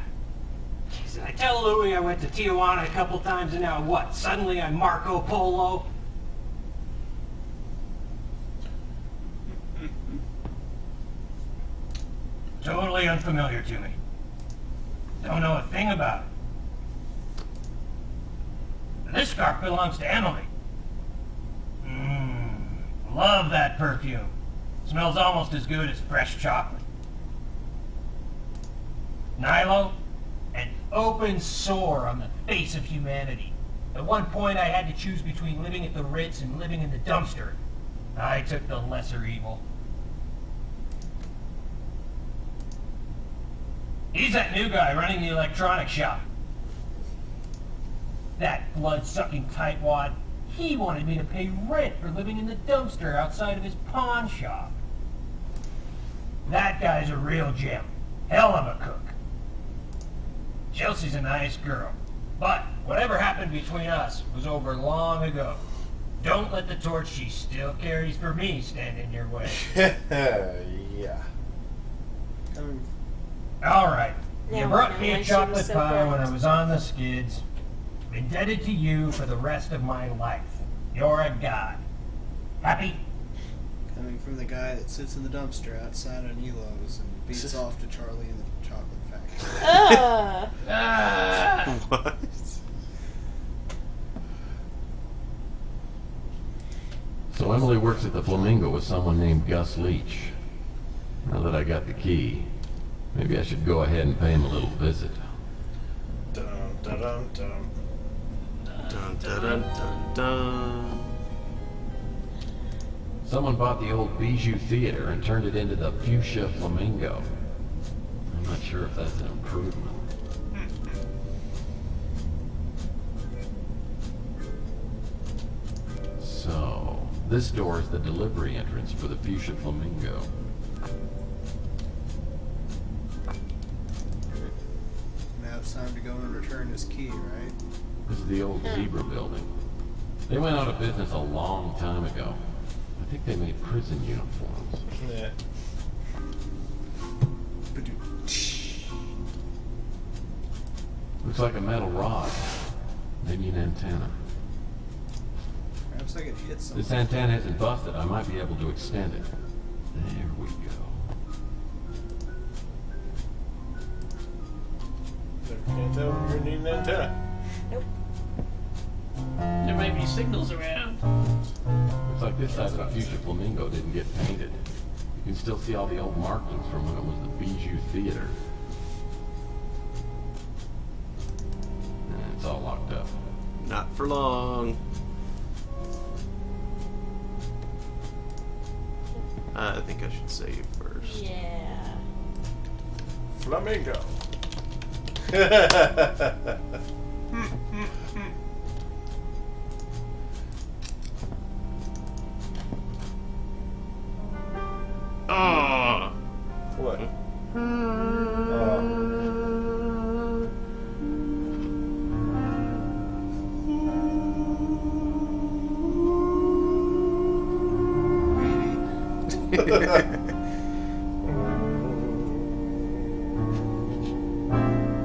Jeez, I tell Louis I went to Tijuana a couple times and now what? Suddenly I'm Marco Polo? Totally unfamiliar to me. Don't know a thing about it. This scarf belongs to Emily. Love that perfume. Smells almost as good as fresh chocolate. Nilo, an open sore on the face of humanity. At one point I had to choose between living at the Ritz and living in the dumpster. I took the lesser evil. He's that new guy running the electronics shop. That blood-sucking tightwad. He wanted me to pay rent for living in the dumpster outside of his pawn shop. That guy's a real gem. Hell of a cook. Chelsea's a nice girl. But whatever happened between us was over long ago. Don't let the torch she still carries for me stand in your way. Yeah. All right. Yeah, You brought well, me a she was chocolate so pie when correct. I was on the skids. Indebted to you for the rest of my life. You're a god. Happy? Coming from the guy that sits in the dumpster outside of Nilo's and beats off to Charlie in the chocolate factory. What? So Emily works at the Flamingo with someone named Gus Leach. Now that I got the key, maybe I should go ahead and pay him a little visit. Dun, dun, dun, dun. Dun, dun, dun, dun, dun. Someone bought the old Bijou Theater and turned it into the Fuchsia Flamingo. I'm not sure if that's an improvement. So, this door is the delivery entrance for the Fuchsia Flamingo. Now it's time to go and return his key, right? This is the old Zebra building. They went out of business a long time ago. I think they made prison uniforms. Yeah. Looks like a metal rod. Maybe an antenna. Perhaps I could hit something. This antenna isn't busted. I might be able to extend it. There we go. Can't tell if you're gonna need an antenna. Nope. There might be signals around. Looks like this side of the Fuchsia Flamingo didn't get painted. You can still see all the old markings from when it was the Bijou Theater. And it's all locked up. Not for long. I think I should save first. Yeah. Flamingo. Ah. What?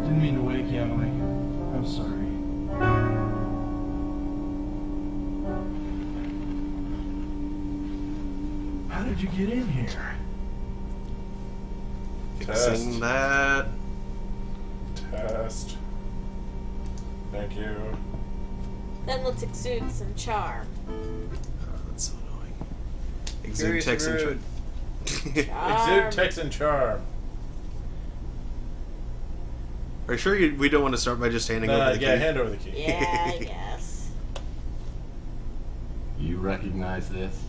Didn't mean to wake you, Emily. I'm sorry. did you get in here? Fixing that. Test. Thank you. Then let's exude some charm. Oh, that's so annoying. Exude Curious text and rude. Exude text and charm. Are you sure we don't want to start by just handing over the key? Yeah, hand over the key. Yeah, I guess. You recognize this?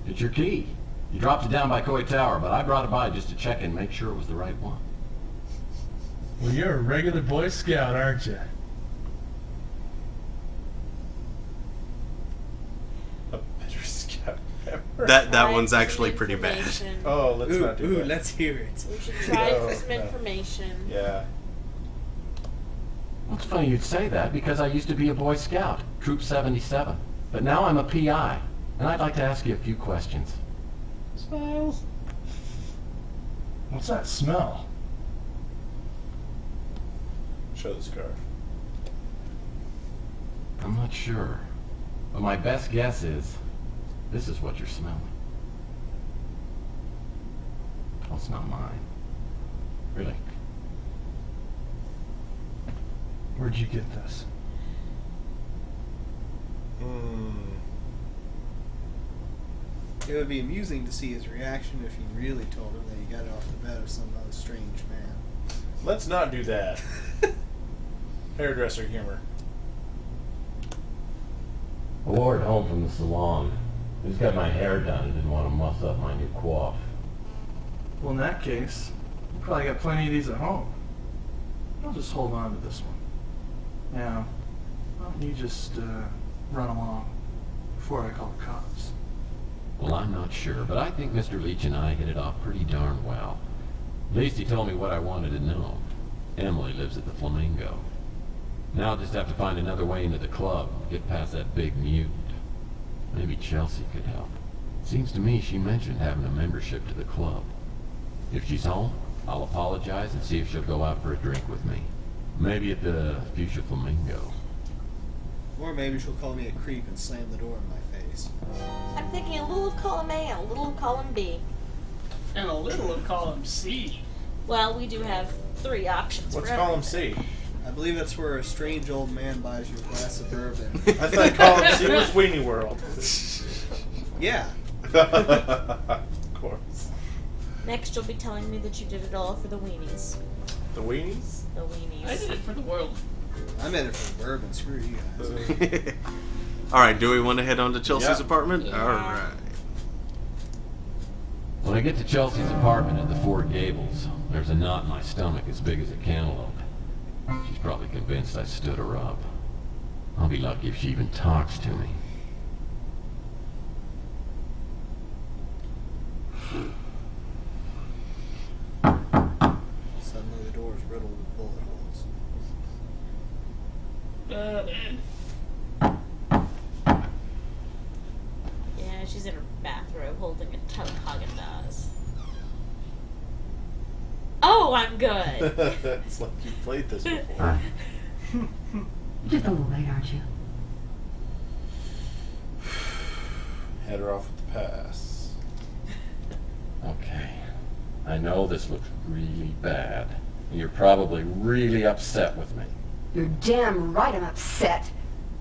It's your key. You dropped it down by Coy Tower, but I brought it by just to check and make sure it was the right one. Well, you're a regular Boy Scout, aren't you? A better scout ever. That one's actually pretty bad. Oh, let's not do that. Let's hear it. We should try No, for some no. information. Yeah. Well, it's funny you'd say that because I used to be a Boy Scout, Troop 77. But now I'm a PI, and I'd like to ask you a few questions. Smiles. What's that smell? Show the scarf. I'm not sure, but my best guess is this is what you're smelling. Well, it's not mine. Really. Where'd you get this? It would be amusing to see his reaction if you really told him that you got it off the bed of some other strange man. Let's not do that. Hairdresser humor. A lord home from the salon. Who's got my hair done and didn't want to muss up my new coif. Well, in that case, you probably got plenty of these at home. I'll just hold on to this one. Now, why don't you just run along before I call the cops? Well, I'm not sure, but I think Mr. Leach and I hit it off pretty darn well. At least he told me what I wanted to know. Emily lives at the Flamingo. Now I'll just have to find another way into the club, get past that big mutant. Maybe Chelsea could help. Seems to me she mentioned having a membership to the club. If she's home, I'll apologize and see if she'll go out for a drink with me. Maybe at the Fuchsia Flamingo. Or maybe she'll call me a creep and slam the door in my face. I'm thinking a little of column A and a little of column B. And a little of column C. Well, we do have 3 options. What's for column everything. C? I believe that's where a strange old man buys you a glass of bourbon. I thought column C was Weenie World. Yeah. Of course. Next, you'll be telling me that you did it all for the weenies. The weenies? The weenies. I did it for the world. I'm in it for the bourbon. Screw you guys. All right, do we want to head on to Chelsea's Yeah. apartment? Yeah. All right. When I get to Chelsea's apartment at the Four Gables, there's a knot in my stomach as big as a cantaloupe. She's probably convinced I stood her up. I'll be lucky if she even talks to me. Suddenly the door is riddled with bullet holes. Yeah, she's in her bathrobe holding a ton of Haagen-Dazs. Oh, I'm good. It's like you've played this before. Just a little late, aren't you? Head her off with the pass. Okay. I know this looks really bad. And you're probably really upset with me. You're damn right I'm upset.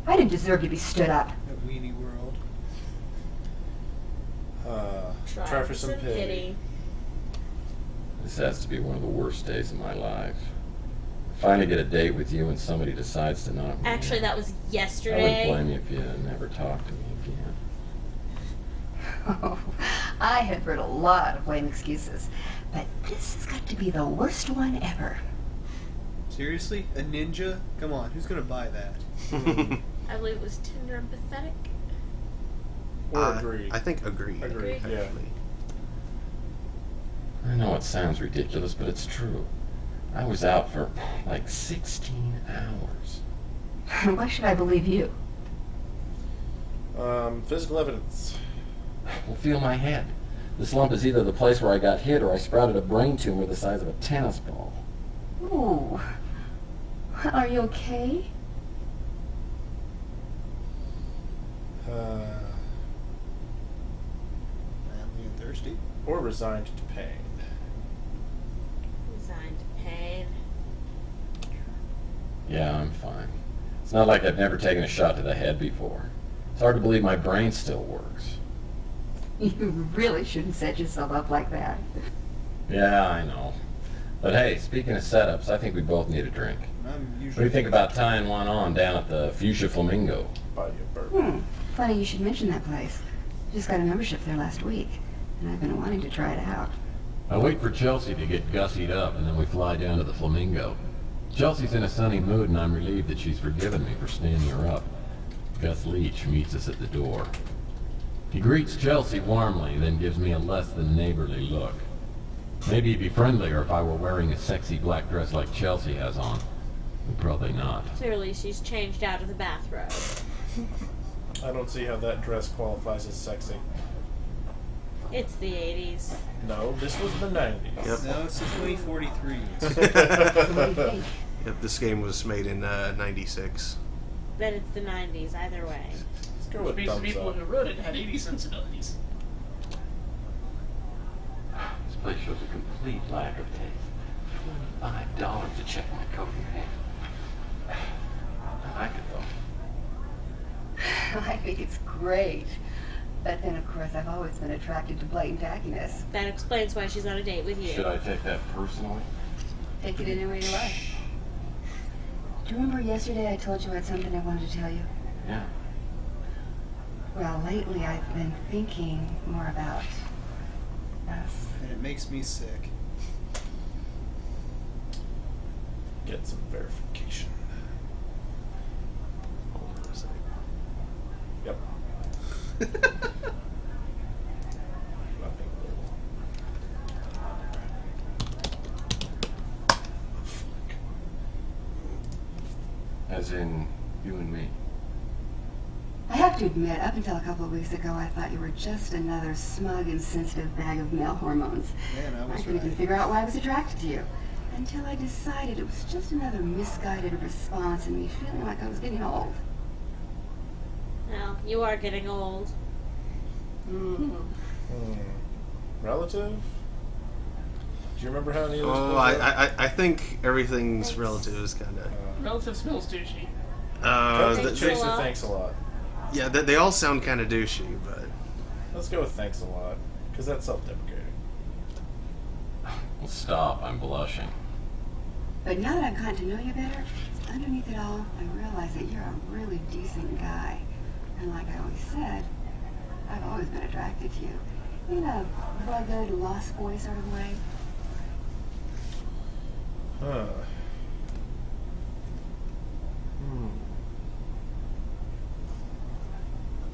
I didn't deserve to be stood up. That weenie world. Try for some pity. This has to be one of the worst days of my life. Finally get a date with you and somebody decides to knock me Actually, out. that was I wouldn't yesterday. blame you if you never talk to me again. Oh, I have heard a lot of lame excuses, but this has got to be the worst one ever. Seriously? A ninja? Come on, who's gonna buy that? I believe it was tender and pathetic. Or agreed. I think agreed. Agreed, yeah. actually. I know it sounds ridiculous, but it's true. I was out for like 16 hours. Why should I believe you? Physical evidence. Well, feel my head. This lump is either the place where I got hit or I sprouted a brain tumor the size of a tennis ball. Ooh. Are you okay? Madly and Or resigned to pain. Resigned to pain. Yeah, I'm fine. It's not like I've never taken a shot to the head before. It's hard to believe my brain still works. You really shouldn't set yourself up like that. Yeah, I know. But hey, speaking of setups, I think we both need a drink. What do you think about tying one on down at the Fuchsia Flamingo? Buy you a bourbon. Funny you should mention that place. Just got a membership there last week, and I've been wanting to try it out. I wait for Chelsea to get gussied up, and then we fly down to the Flamingo. Chelsea's in a sunny mood, and I'm relieved that she's forgiven me for standing her up. Gus Leach meets us at the door. He greets Chelsea warmly, then gives me a less than neighborly look. Maybe he'd be friendlier if I were wearing a sexy black dress like Chelsea has on. But probably not. Clearly, she's changed out of the bathrobe. I don't see how that dress qualifies as sexy. It's the 80s. No, this was the 90s. Yep. No, it's the 2043. Yep, this game was made in 96. Then it's the 90s, either way. Let's go Which with means the thumbs people up. who wrote it had 80 sensibilities. This place shows a complete lack of taste. $25 to check my coat and hat. I like it though. I think it's great. But then, of course, I've always been attracted to blatant tackiness. That explains why she's on a date with you. Should I take that personally? Take it any way you like. Do you remember yesterday I told you I had something I wanted to tell you? Yeah. Well, lately I've been thinking more about us. And it makes me sick. Get some verification. Hold on a second. Yep. Nothing. As in, you and me. I have to admit, up until a couple of weeks ago, I thought you were just another smug, insensitive bag of male hormones. Man, I I was couldn't even right. figure out why I was attracted to you. Until I decided it was just another misguided response and me feeling like I was getting old. Well, you are getting old. Relative? Do you remember how any of this Oh, I think everything's relative is kind of. Relative smells douchey. Chaser, thanks a lot. Yeah, they all sound kind of douchey, but. Let's go with thanks a lot, because that's self-deprecating. Well, stop, I'm blushing. But now that I've gotten to know you better, underneath it all, I realize that you're a really decent guy. And like I always said, I've always been attracted to you. In a rugged, lost boy sort of way. Huh.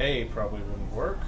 A probably wouldn't work.